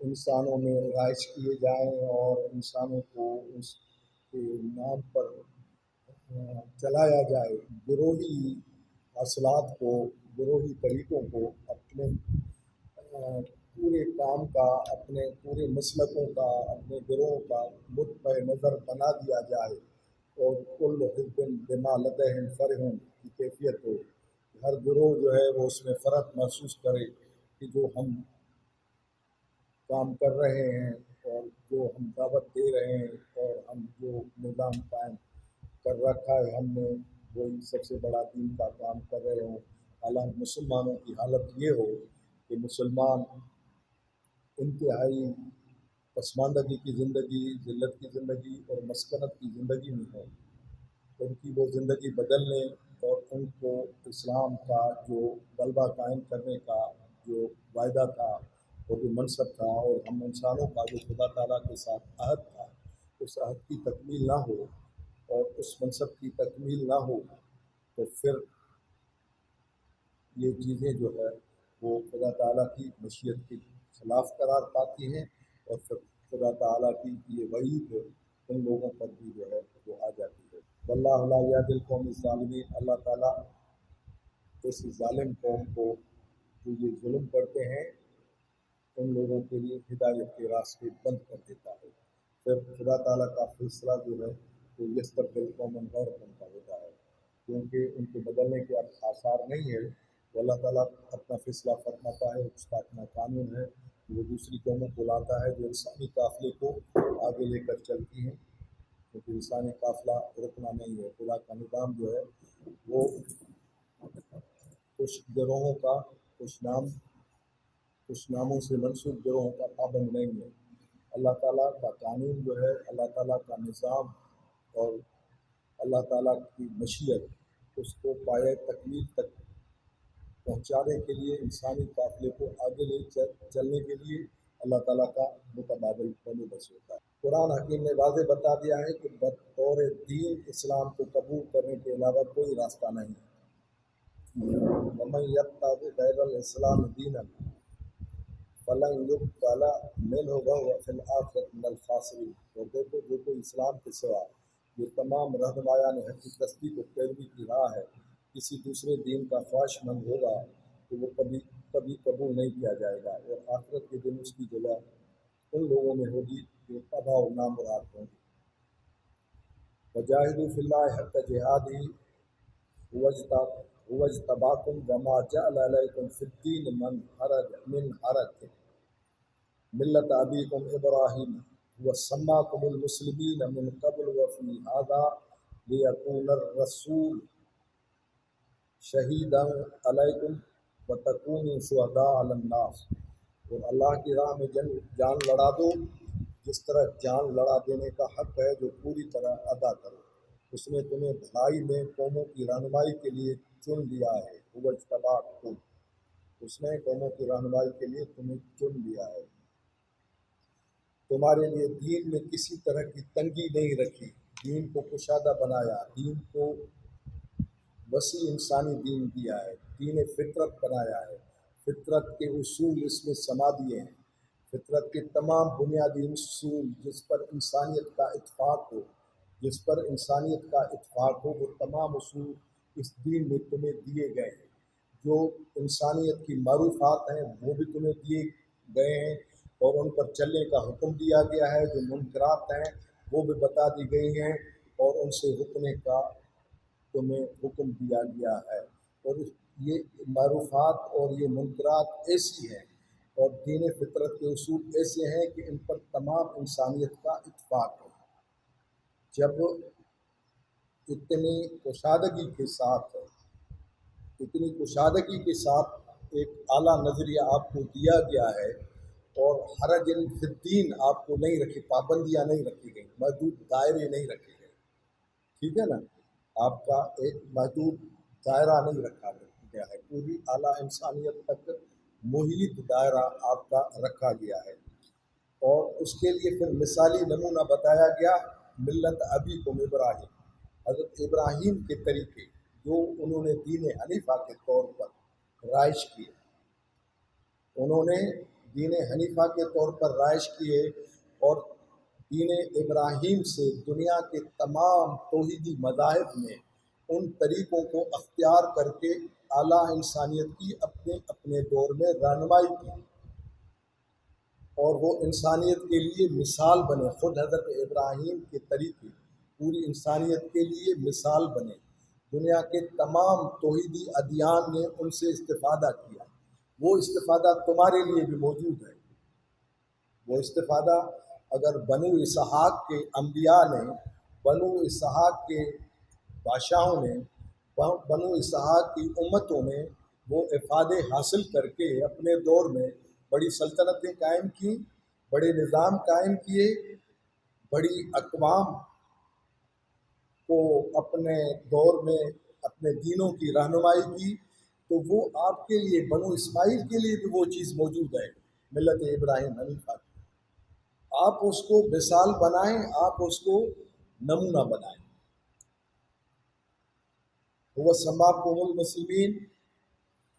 انسانوں میں رائج کیے جائیں اور انسانوں کو اس کے نام پر چلایا جائے، گروہی اصلاحات کو، گروہی طریقوں کو اپنے پورے کام کا، اپنے پورے مسلکوں کا، اپنے گروہوں کا متبع نظر بنا دیا جائے، اور کل حزب بما لدیہم فرحون کی کیفیت ہو، ہر گروہ جو ہے وہ اس میں فرحت محسوس کرے کہ جو ہم کام کر رہے ہیں اور جو ہم دعوت دے رہے ہیں اور ہم جو نظام قائم کر رکھا ہے ہم نے، وہی سب سے بڑا دین کا کام کر رہے ہوں۔ حالانکہ مسلمانوں کی حالت یہ ہو کہ مسلمان انتہائی پسماندگی کی زندگی، ذلت کی زندگی اور مسکنت کی زندگی میں ہو، ان کی وہ زندگی بدلنے اور ان کو اسلام کا جو غلبہ قائم کرنے کا جو وعدہ تھا اور جو منصب تھا اور ہم انسانوں کا جو خدا تعالیٰ کے ساتھ عہد تھا، اس عہد کی تکمیل نہ ہو اور اس منصب کی تکمیل نہ ہو تو پھر یہ چیزیں جو ہے وہ خدا تعالیٰ کی مشیت کے خلاف قرار پاتی ہیں، اور پھر خدا تعالیٰ کی یہ وعید ان لوگوں پر بھی جو ہے وہ آ جاتی ہے۔ واللہ لا یہدی القوم الظالمین، اللہ تعالیٰ اس ظالم قوم کو جو یہ ظلم کرتے ہیں ان لوگوں کے لیے ہدایت کے راستے بند کر دیتا ہے۔ پھر خدا تعالیٰ کا فیصلہ جو ہے وہ یستبدل قوما غیرکم کا ہوتا ہے، کیونکہ ان کے بدلنے کے اب آثار نہیں ہے۔ وہ اللہ تعالیٰ اپنا فیصلہ فرماتا ہے، اس کا اپنا قانون ہے، وہ دوسری قوموں کو لاتا ہے جو انسانی قافلے کو آگے لے کر چلتی ہیں، کیونکہ انسانی قافلہ رکنا نہیں ہے۔ خدا کا نظام جو ہے وہ کچھ گروہوں کا، کچھ ناموں سے منسوب گروہوں کا پابند نہیں ہے۔ اللہ تعالیٰ کا قانون جو ہے، اللہ تعالیٰ کا نظام اور اللہ تعالیٰ کی مشیت، اس کو پایۂ تکمیل تک پہنچانے کے لیے، انسانی قافلے کو آگے لے چلنے کے لیے اللہ تعالیٰ کا متبادل بندوبست ہوتا ہے۔ قرآن حکیم نے واضح بتا دیا ہے کہ بطور دین اسلام کو قبول کرنے کے علاوہ کوئی راستہ نہیں ہے۔ وَمَن يَبْتَغِ غَيْرَ الْإِسْلَامِ دِينًا فَلَن يُقْبَلَ مِنْهُ وَهُوَ فِي الْآخِرَةِ مِنَ الْخَاسِرِينَ۔ اور دیکھو، جو کوئی اسلام کے سوا یہ تمام رہنمایان حقیقت کو پیروی کی راہ ہے، کسی دوسرے دین کا خواہش مند ہوگا تو وہ کبھی قبول نہیں کیا جائے گا، اور آخرت کے دن اس کی جگہ ان لوگوں میں ہوگی جو تباہ و نامراد ہوں گے۔ وجاہدوا فی اللہ حق جہادہ هو اجتباکم وما جعل علیکم فی الدین من حرج ملت ابیکم ابراہیم وسماکم المسلمین من قبل وفی هذا لیکون الرسول شہیدا علیکم وتکونوا شہداء علی الناس۔ اور اللہ کی راہ میں جان لڑا دو جس طرح جان لڑا دینے کا حق ہے، جو پوری طرح ادا کرو۔ اس نے تمہیں بھلائی میں قوموں کی رہنمائی کے لیے چن لیا ہے۔ هو اجتباکم، اس نے قوموں کی رہنمائی کے لیے تمہیں چن لیا ہے۔ تمہارے لیے دین میں کسی طرح کی تنگی نہیں رکھی، دین کو کشادہ بنایا، دین کو وسیع انسانی دین دیا ہے، دین فطرت بنایا ہے، فطرت کے اصول اس میں سما دیے ہیں، فطرت کے تمام بنیادی اصول جس پر انسانیت کا اتفاق ہو، جس پر انسانیت کا اتفاق ہو، وہ تمام اصول اس دین میں تمہیں دیے گئے ہیں۔ جو انسانیت کی معروفات ہیں وہ بھی تمہیں دیے گئے ہیں اور ان پر چلنے کا حکم دیا گیا ہے، جو منکرات ہیں وہ بھی بتا دی گئی ہیں اور ان سے رکنے کا تمہیں حکم دیا گیا ہے۔ اور یہ معروفات اور یہ منکرات ایسی ہیں اور دین فطرت کے اصول ایسے ہیں کہ ان پر تمام انسانیت کا اتفاق ہے۔ جب اتنی کشادگی کے ساتھ ایک اعلیٰ نظریہ آپ کو دیا گیا ہے اور حرج فی الدین آپ کو نہیں رکھی، پابندیاں نہیں رکھی گئی، محدود دائرے نہیں رکھے گئے، ٹھیک ہے نا، آپ کا ایک محدود دائرہ نہیں رکھا گیا ہے، پوری اعلیٰ انسانیت تک محیط دائرہ آپ کا رکھا گیا ہے۔ اور اس کے لیے پھر مثالی نمونہ بتایا گیا، ملت ابیکم ابراہیم، حضرت ابراہیم کے طریقے جو انہوں نے دین حنیفہ کے طور پر رائج کیے، انہوں نے دین حنیفہ کے طور پر رائج کیے اور دین ابراہیم سے دنیا کے تمام توحیدی مذاہب میں ان طریقوں کو اختیار کر کے اعلیٰ انسانیت کی اپنے اپنے دور میں رہنمائی کی اور وہ انسانیت کے لیے مثال بنے۔ خود حضرت ابراہیم کے طریقے پوری انسانیت کے لیے مثال بنے، دنیا کے تمام توحیدی ادیان نے ان سے استفادہ کیا، وہ استفادہ تمہارے لیے بھی موجود ہے۔ وہ استفادہ اگر بنو اسحاق کے انبیاء نے، بنو اسحاق کے بادشاہوں نے، بنو اسحاق کی امتوں نے وہ افادے حاصل کر کے اپنے دور میں بڑی سلطنتیں قائم کیں، بڑے نظام قائم کیے، بڑی اقوام کو اپنے دور میں اپنے دینوں کی رہنمائی کی، تو وہ آپ کے لیے، بنو اسماعیل کے لیے بھی وہ چیز موجود ہے، ملت ابراہیم حنیفہ کی۔ آپ اس کو مثال بنائیں، آپ اس کو نمونہ بنائیں۔ وہ سماکم المسلمین،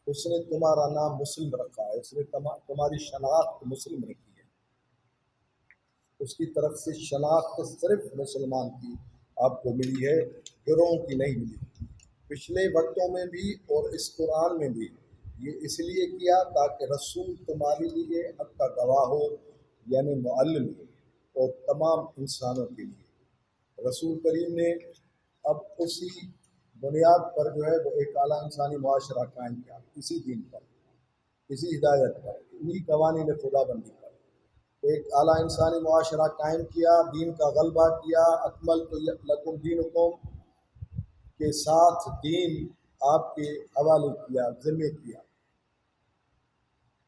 اس نے تمہارا نام مسلم رکھا ہے، اس نے تمہاری شناخت مسلم رکھی ہے، اس کی طرف سے شناخت صرف مسلمان کی آپ کو ملی ہے، گروہوں کی نہیں ملی۔ پچھلے وقتوں میں بھی اور اس قرآن میں بھی یہ اس لیے کیا تاکہ رسول تمہارے لیے حق کا گواہ ہو، یعنی معلم ہو، اور تمام انسانوں کے لیے رسول کریم نے اب اسی بنیاد پر جو ہے وہ ایک اعلیٰ انسانی معاشرہ قائم کیا، اسی دین پر، اسی ہدایت پر، انہی قوانین خدا بندی پر ایک اعلیٰ انسانی معاشرہ قائم کیا، دین کا غلبہ کیا۔ اکملت لکم دینکم کے ساتھ دین آپ کے حوالے کیا، ذمہ کیا۔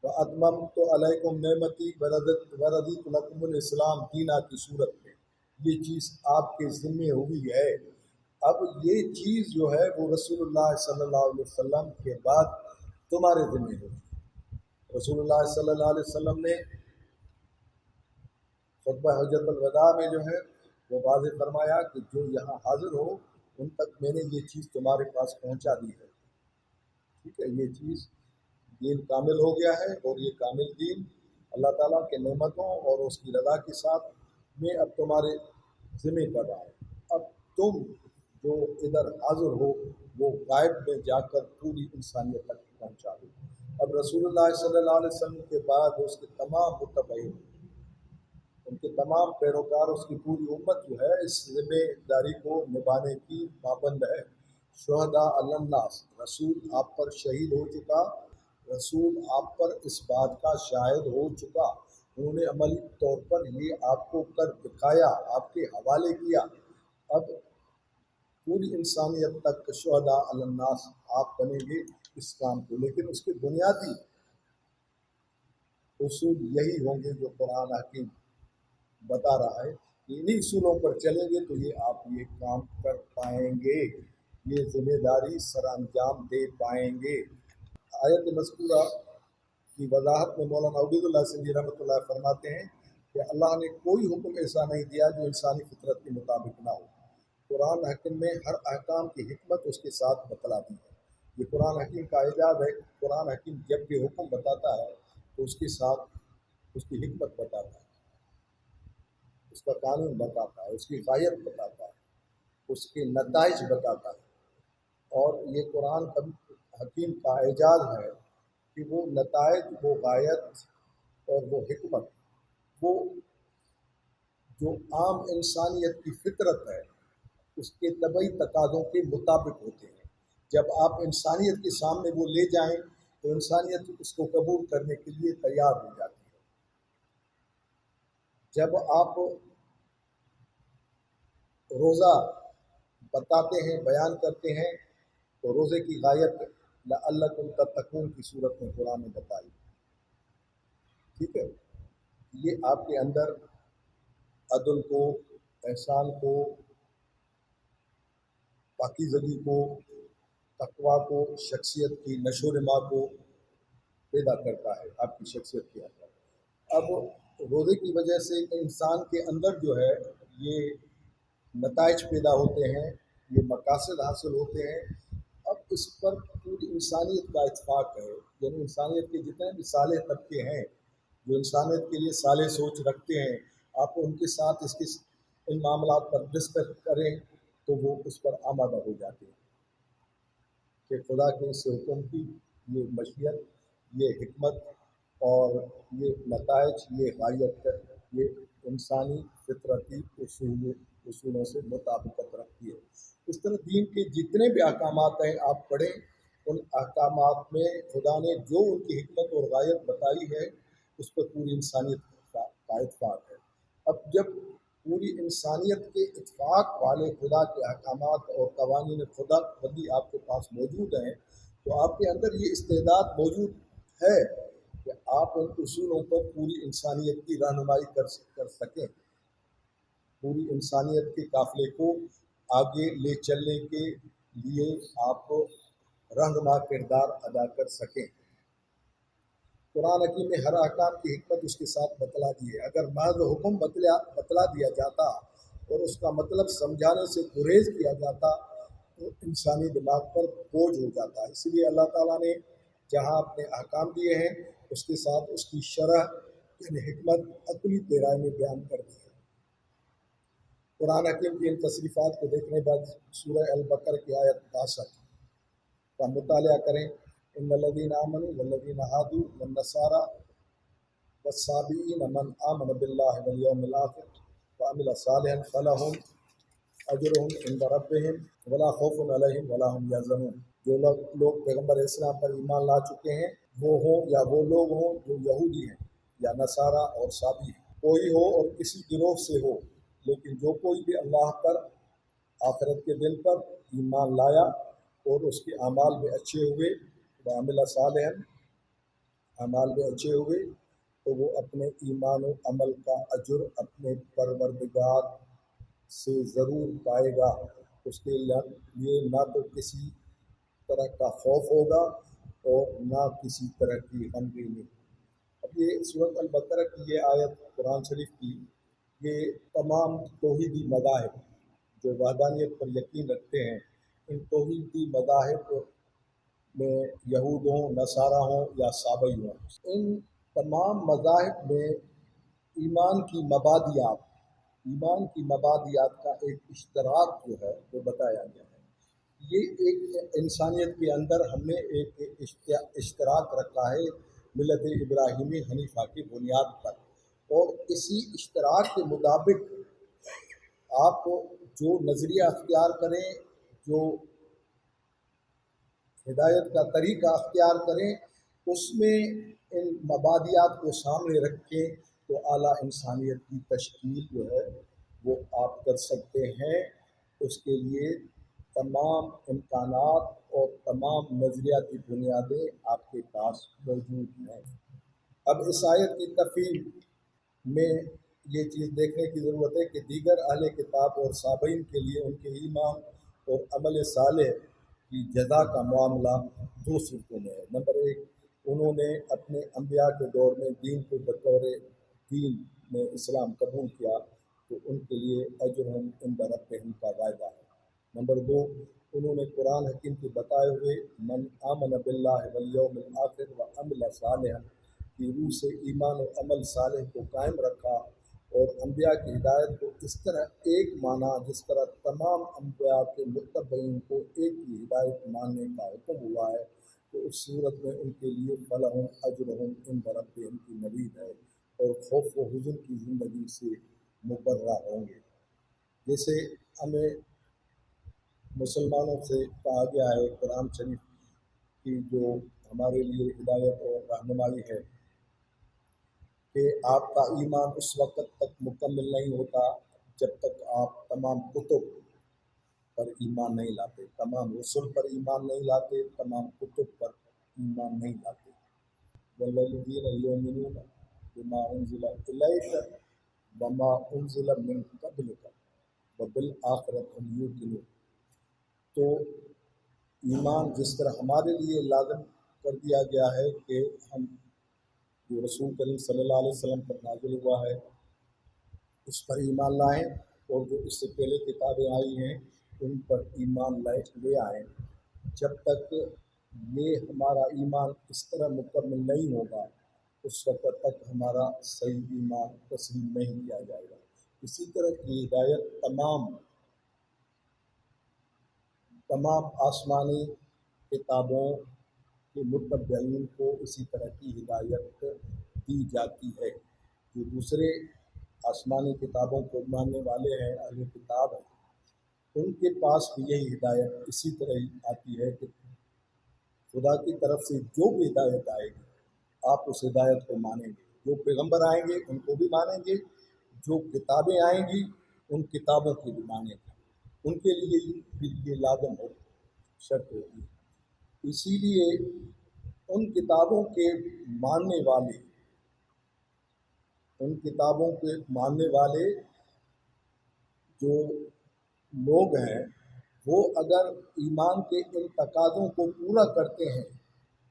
وَأَتْمَمْتُ عَلَيْكُمْ نِعْمَتِي وَرَضِيتُ لَكُمُ الْإِسْلَامَ دِینًا کی صورت میں یہ چیز آپ کے ذمے ہوئی ہے۔ اب یہ چیز جو ہے وہ رسول اللہ صلی اللہ علیہ وسلم کے بعد تمہارے ذمے ہوگی۔ رسول اللہ صلی اللہ علیہ وسلم نے خطبہ حجۃ الوداع میں جو ہے وہ واضح فرمایا کہ جو یہاں حاضر ہو ان تک میں نے یہ چیز تمہارے پاس پہنچا دی ہے۔ ٹھیک ہے، یہ چیز دین کامل ہو گیا ہے، اور یہ کامل دین اللہ تعالیٰ کے نعمتوں اور اس کی رضا کے ساتھ میں اب تمہارے ذمہ کر رہا ہوں۔ اب تم جو ادھر حاضر ہو وہ غائب میں جا کر پوری انسانیت تک پہنچا دو۔ اب رسول اللہ صلی اللہ علیہ وسلم کے بعد اس کے تمام متبعین، ان کے تمام پیروکار، اس کی پوری امت جو ہے اس ذمہ داری کو نبھانے کی پابند ہے۔ شہداء علی الناس، رسول آپ پر شہید ہو چکا، رسول آپ پر اس بات کا شاہد ہو چکا، انہوں نے عملی طور پر یہ آپ کو کر دکھایا، آپ کے حوالے کیا۔ اب پوری انسانیت تک شہداء علی الناس آپ بنیں گے اس کام کو، لیکن اس کے بنیادی اصول یہی ہوں گے جو قرآن حکیم بتا رہا ہے۔ انہی اصولوں پر چلیں گے تو یہ آپ یہ کام کر پائیں گے، یہ ذمہ داری سر انجام دے پائیں گے۔ آیت مذکورہ کی وضاحت میں مولانا عبید اللہ سندھی رحمۃ اللہ فرماتے ہیں کہ اللہ نے کوئی حکم ایسا نہیں دیا جو انسانی فطرت کے مطابق نہ ہو۔ قرآن حکیم میں ہر احکام کی حکمت اس کے ساتھ بتلا دی ہے۔ یہ قرآن حکیم کا اعجاز ہے۔ قرآن حکیم جب بھی حکم بتاتا ہے تو اس کے ساتھ اس کی حکمت بتاتا ہے، اس کا قانون بتاتا ہے، اس کی غایت بتاتا ہے، اس کے نتائج بتاتا ہے۔ اور یہ قرآن حکیم کا اعجاز ہے کہ وہ نتائج، وہ غایت اور وہ حکمت، وہ جو عام انسانیت کی فطرت ہے اس کے طبعی تقاضوں کے مطابق ہوتے ہیں۔ جب آپ انسانیت کے سامنے وہ لے جائیں تو انسانیت اس کو قبول کرنے کے لیے تیار ہو جاتی ہے۔ جب آپ روزہ بتاتے ہیں، بیان کرتے ہیں، تو روزے کی غایت لعلکم تتقون کی صورت میں قرآن نے بتائی۔ ٹھیک ہے، یہ آپ کے اندر عدل کو، احسان کو، پاکیزگی کو، تقویٰ کو، شخصیت کی نشو و نما کو پیدا کرتا ہے آپ کی شخصیت کے اندر۔ اب روزے کی وجہ سے انسان کے اندر جو ہے یہ نتائج پیدا ہوتے ہیں، یہ مقاصد حاصل ہوتے ہیں۔ اب اس پر پوری انسانیت کا اتفاق ہے، یعنی انسانیت کے جتنے بھی صالح طبقے ہیں جو انسانیت کے لیے صالح سوچ رکھتے ہیں، آپ ان کے ساتھ ان معاملات پر ڈسکس کریں تو وہ اس پر آمادہ ہو جاتے ہیں کہ خدا کے اس حکم کی یہ مشیت، یہ حکمت اور یہ نتائج، یہ غایت، یہ انسانی فطرتی اصولوں سے مطابقت رکھتی ہے۔ اس طرح دین کے جتنے بھی احکامات ہیں آپ پڑھیں، ان احکامات میں خدا نے جو ان کی حکمت اور غایت بتائی ہے اس پر پوری انسانیت کا اتفاق ہے۔ اب جب پوری انسانیت کے اتفاق والے خدا کے احکامات اور قوانین خدا بندی آپ کے پاس موجود ہیں تو آپ کے اندر یہ استعداد موجود ہے کہ آپ ان اصولوں پر پوری انسانیت کی رہنمائی کر سکیں، پوری انسانیت کے قافلے کو آگے لے چلنے کے لیے آپ رہنما کردار ادا کر سکیں۔ قرآن حکیم میں ہر احکام کی حکمت اس کے ساتھ بتلا دی ہے۔ اگر محض حکم بتلا دیا جاتا اور اس کا مطلب سمجھانے سے گریز کیا جاتا تو انسانی دماغ پر بوجھ ہو جاتا ہے۔ اس لیے اللہ تعالیٰ نے جہاں اپنے احکام دیے ہیں اس کے ساتھ اس کی شرح یعنی حکمت عقلی گہرائی میں بیان کر دی ہے۔ قرآن حکیم کی ان تصریفات کو دیکھنے بعد سورہ البقرہ کی آیت 62 کا مطالعہ کریں۔ ان الذین آمنوا والذین ہادوا والنصارى والصابئین من آمن باللہ والیوم الآخر وعمل صالحا فلہم اجرہم عند ربہم ولا خوف علیہم ولا هم یحزنون۔ جو لوگ پیغمبر اسلام پر ایمان لا چکے ہیں وہ ہوں یا وہ لوگ ہوں جو یہودی ہیں یا نصارہ اور صابئی ہیں، کوئی ہو اور کسی گروہ سے ہو، لیکن جو کوئی بھی اللہ پر، آخرت کے دن پر ایمان لایا اور اس کے اعمال میں اچھے ہوئے، وعمل صالحا اعمال میں اچھے ہوئے تو وہ اپنے ایمان و عمل کا اجر اپنے پروردگار سے ضرور پائے گا. اس کے لیے نہ تو کسی طرح کا خوف ہوگا اور نہ کسی طرح کی غمگینی. اب یہ سورۃ البقرہ کی یہ آیت قرآن شریف کی، یہ تمام توحیدی مذاہب جو وحدانیت پر یقین رکھتے ہیں، ان توحیدی مذاہب میں یہود ہوں، نصارہ ہوں یا سابئی ہوں، ان تمام مذاہب میں ایمان کی مبادیات کا ایک اشتراک جو ہے وہ بتایا گیا ہے. یہ ایک انسانیت کے اندر ہم نے ایک اشتراک رکھا ہے ملت ابراہیمی حنیفہ کی بنیاد پر، اور اسی اشتراک کے مطابق آپ جو نظریہ اختیار کریں، جو ہدایت کا طریقہ اختیار کریں، اس میں ان مبادیات کو سامنے رکھیں تو اعلیٰ انسانیت کی تشکیل جو ہے وہ آپ کر سکتے ہیں. اس کے لیے تمام امکانات اور تمام نظریاتی بنیادیں آپ کے پاس موجود ہیں. اب اس آیت کی تفہیم میں یہ چیز دیکھنے کی ضرورت ہے کہ دیگر اہل کتاب اور سابئین کے لیے ان کے ایمان اور عمل صالح کی جزا کا معاملہ دو صورتوں میں ہے. نمبر ایک، انہوں نے اپنے انبیاء کے دور میں دین کو بطور دین میں اسلام قبول کیا تو ان کے لیے اجرہم عند ربہم کا وعدہ ہے. نمبر دو، انہوں نے قرآن حکیم کے بتائے ہوئے من آمن باللہ والیوم الآخر وعمل صالحا کی روح سے ایمان و عمل صالح کو قائم رکھا اور انبیاء کی ہدایت کو اس طرح ایک مانا جس طرح تمام انبیاء کے متبعین کو ایک ہی ہدایت ماننے کا حکم ہوا ہے، تو اس صورت میں ان کے لیے فلہم اجرہم عند ربہم کی نوید ہے اور خوف و حزن کی زندگی سے مبرہ ہوں گے. جیسے ہمیں مسلمانوں سے کہا گیا ہے قرآن شریف کی جو ہمارے لیے ہدایت اور رہنمائی ہے کہ آپ کا ایمان اس وقت تک مکمل نہیں ہوتا جب تک آپ تمام کتب پر ایمان نہیں لاتے، تمام رسل پر ایمان نہیں لاتے، تمام کتب پر ایمان نہیں لاتے. والذین یؤمنون بما انزل الیک وما انزل من قبلک وبالآخرۃ هم یوقنون. تو ایمان جس طرح ہمارے لیے لازم کر دیا گیا ہے کہ ہم جو رسول کریم صلی اللہ علیہ وسلم پر نازل ہوا ہے اس پر ایمان لائیں، اور جو اس سے پہلے کتابیں آئی ہیں ان پر ایمان لے آئیں. جب تک یہ ہمارا ایمان اس طرح مکمل نہیں ہوگا اس وقت تک ہمارا صحیح ایمان تسلیم نہیں کیا جائے گا. اسی طرح کی ہدایت تمام آسمانی کتابوں کے متبعین کو اسی طرح کی ہدایت دی جاتی ہے. جو دوسرے آسمانی کتابوں کو ماننے والے ہیں، اہل کتاب ہیں، ان کے پاس بھی یہی ہدایت اسی طرح ہی آتی ہے کہ خدا کی طرف سے جو بھی ہدایت آئے گی آپ اس ہدایت کو مانیں گے. جو پیغمبر آئیں گے ان کو بھی مانیں گے، جو کتابیں آئیں گی ان کتابوں کی بھی مانیں گے. ان کے لیے بھی یہ لازم ہو شرط ہوگی. اسی لیے ان کتابوں کے ماننے والے جو لوگ ہیں وہ اگر ایمان کے ان تقاضوں کو پورا کرتے ہیں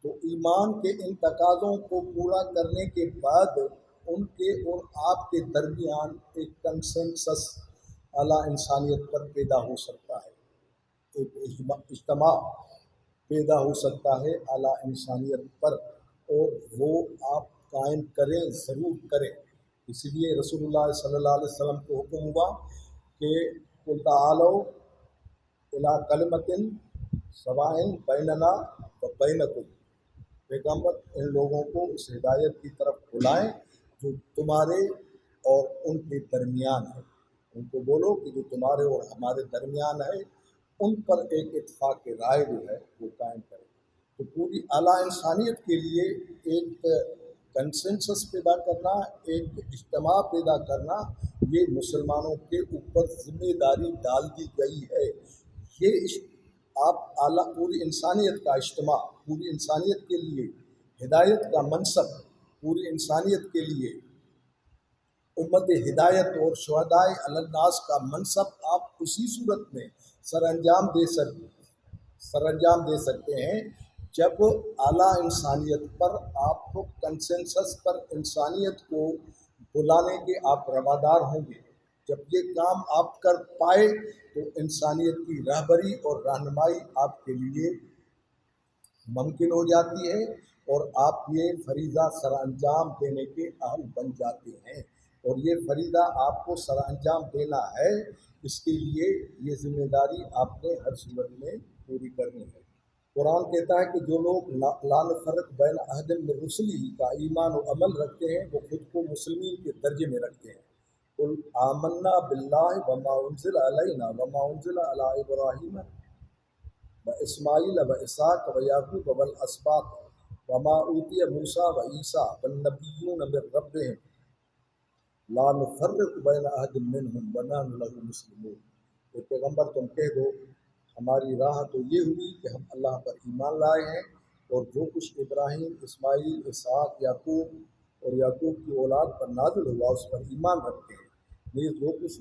تو ایمان کے ان تقاضوں کو پورا کرنے کے بعد ان کے اور آپ کے درمیان ایک کنسنسس اعلیٰ انسانیت پر پیدا ہو سکتا ہے، ایک اجتماع پیدا ہو سکتا ہے اعلیٰ انسانیت پر، اور وہ آپ قائم کریں، ضرور کریں. اسی لیے رسول اللہ صلی اللہ علیہ وسلم کو حکم ہوا کہ قل تعالوا الی کلمۃ سواء بیننا و بینکم. پیغمبر ان لوگوں کو اس ہدایت کی طرف بلائیں جو تمہارے اور ان کے درمیان ہے. ان کو بولو کہ جو تمہارے اور ہمارے درمیان ہے ان پر ایک اتفاق رائے جو ہے وہ قائم کریں. تو پوری اعلیٰ انسانیت کے لیے ایک کنسنسس پیدا کرنا، ایک اجتماع پیدا کرنا، یہ مسلمانوں کے اوپر ذمہ داری ڈال دی گئی ہے. یہ آپ پوری انسانیت کا اجتماع، پوری انسانیت کے لیے ہدایت کا منصب پوری انسانیت کے لیے، امت ہدایت اور شہدائے علی الناس کا منصب آپ اسی صورت میں سر انجام دے سکتے ہیں جب اعلیٰ انسانیت پر آپ کو کنسنسس پر انسانیت کو بلانے کے آپ روادار ہوں گے۔ جب یہ کام آپ کر پائے تو انسانیت کی رہبری اور رہنمائی آپ کے لیے ممکن ہو جاتی ہے اور آپ یہ فریضہ سر انجام دینے کے اہل بن جاتے ہیں، اور یہ فریضہ آپ کو سر انجام دینا ہے، اس کے لیے یہ ذمہ داری آپ نے ہر صورت میں پوری کرنی ہے۔ قرآن کہتا ہے کہ جو لوگ لا نفرق بین احد من رسلہ کا ایمان و عمل رکھتے ہیں وہ خود کو مسلمین کے درجے میں رکھتے ہیں۔ قل آمنا باللہ وما انزل علینا وما انزل علی ابراہیم واسماعیل واسحاق ویعقوب والاسباط وما اوتی موسیٰ وعیسیٰ والنبیون من ربهم لا نفرق بین احد منہم ونحن لہ مسلمون۔ تو پیغمبر تم کہہ دو ہماری راہ تو یہ ہوئی کہ ہم اللہ پر ایمان لائے ہیں، اور جو کچھ ابراہیم، اسماعیل، اسحاق، یعقوب اور یعقوب کی اولاد پر نازل ہوا اس پر ایمان رکھتے ہیں۔ نیز جو کچھ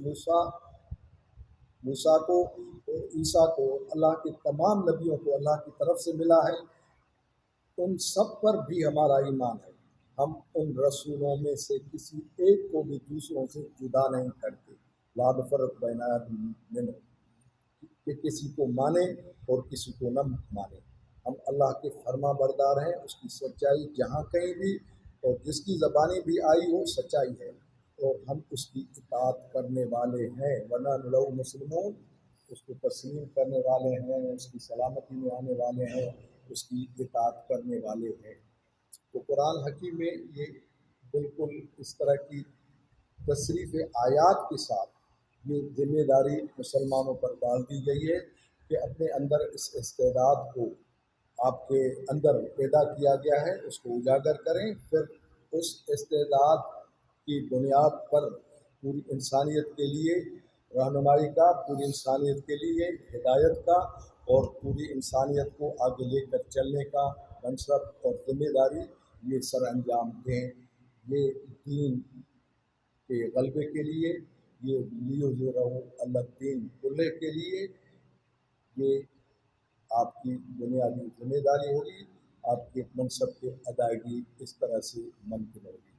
موسیٰ کو اور عیسیٰ کو اللہ کے تمام نبیوں کو اللہ کی طرف سے ملا ہے، ان سب پر بھی ہمارا ایمان ہے۔ ہم ان رسولوں میں سے کسی ایک کو بھی دوسروں سے جدا نہیں کرتے۔ لا نفرق بین احد منہم، کہ کسی کو مانے اور کسی کو نہ مانے۔ ہم اللہ کے فرما بردار ہیں، اس کی سچائی جہاں کہیں بھی اور جس کی زبانی بھی آئی ہو سچائی ہے، اور ہم اس کی اطاعت کرنے والے ہیں۔ وَنَحْنُ لَهُ مُسْلِمُونَ، اس کو تسلیم کرنے والے ہیں، اس کی سلامتی میں آنے والے ہیں، اس کی اطاعت کرنے والے ہیں۔ تو قرآن حکیم میں یہ بالکل اس طرح کی تصریف آیات کے ساتھ یہ ذمہ داری مسلمانوں پر ڈال دی گئی ہے کہ اپنے اندر اس استعداد کو آپ کے اندر پیدا کیا گیا ہے اس کو اجاگر کریں، پھر اس استعداد کی بنیاد پر پوری انسانیت کے لیے رہنمائی کا، پوری انسانیت کے لیے ہدایت کا اور پوری انسانیت کو آگے لے کر چلنے کا منصب اور ذمہ داری یہ سر انجام دیں۔ یہ دین کے غلبے کے لیے، یہ لیظہرہ علی الدین کلہ کے لیے یہ آپ کی بنیادی ذمہ داری ہوگی۔ آپ کے منصب کی ادائیگی اس طرح سے ممکن ہوگی۔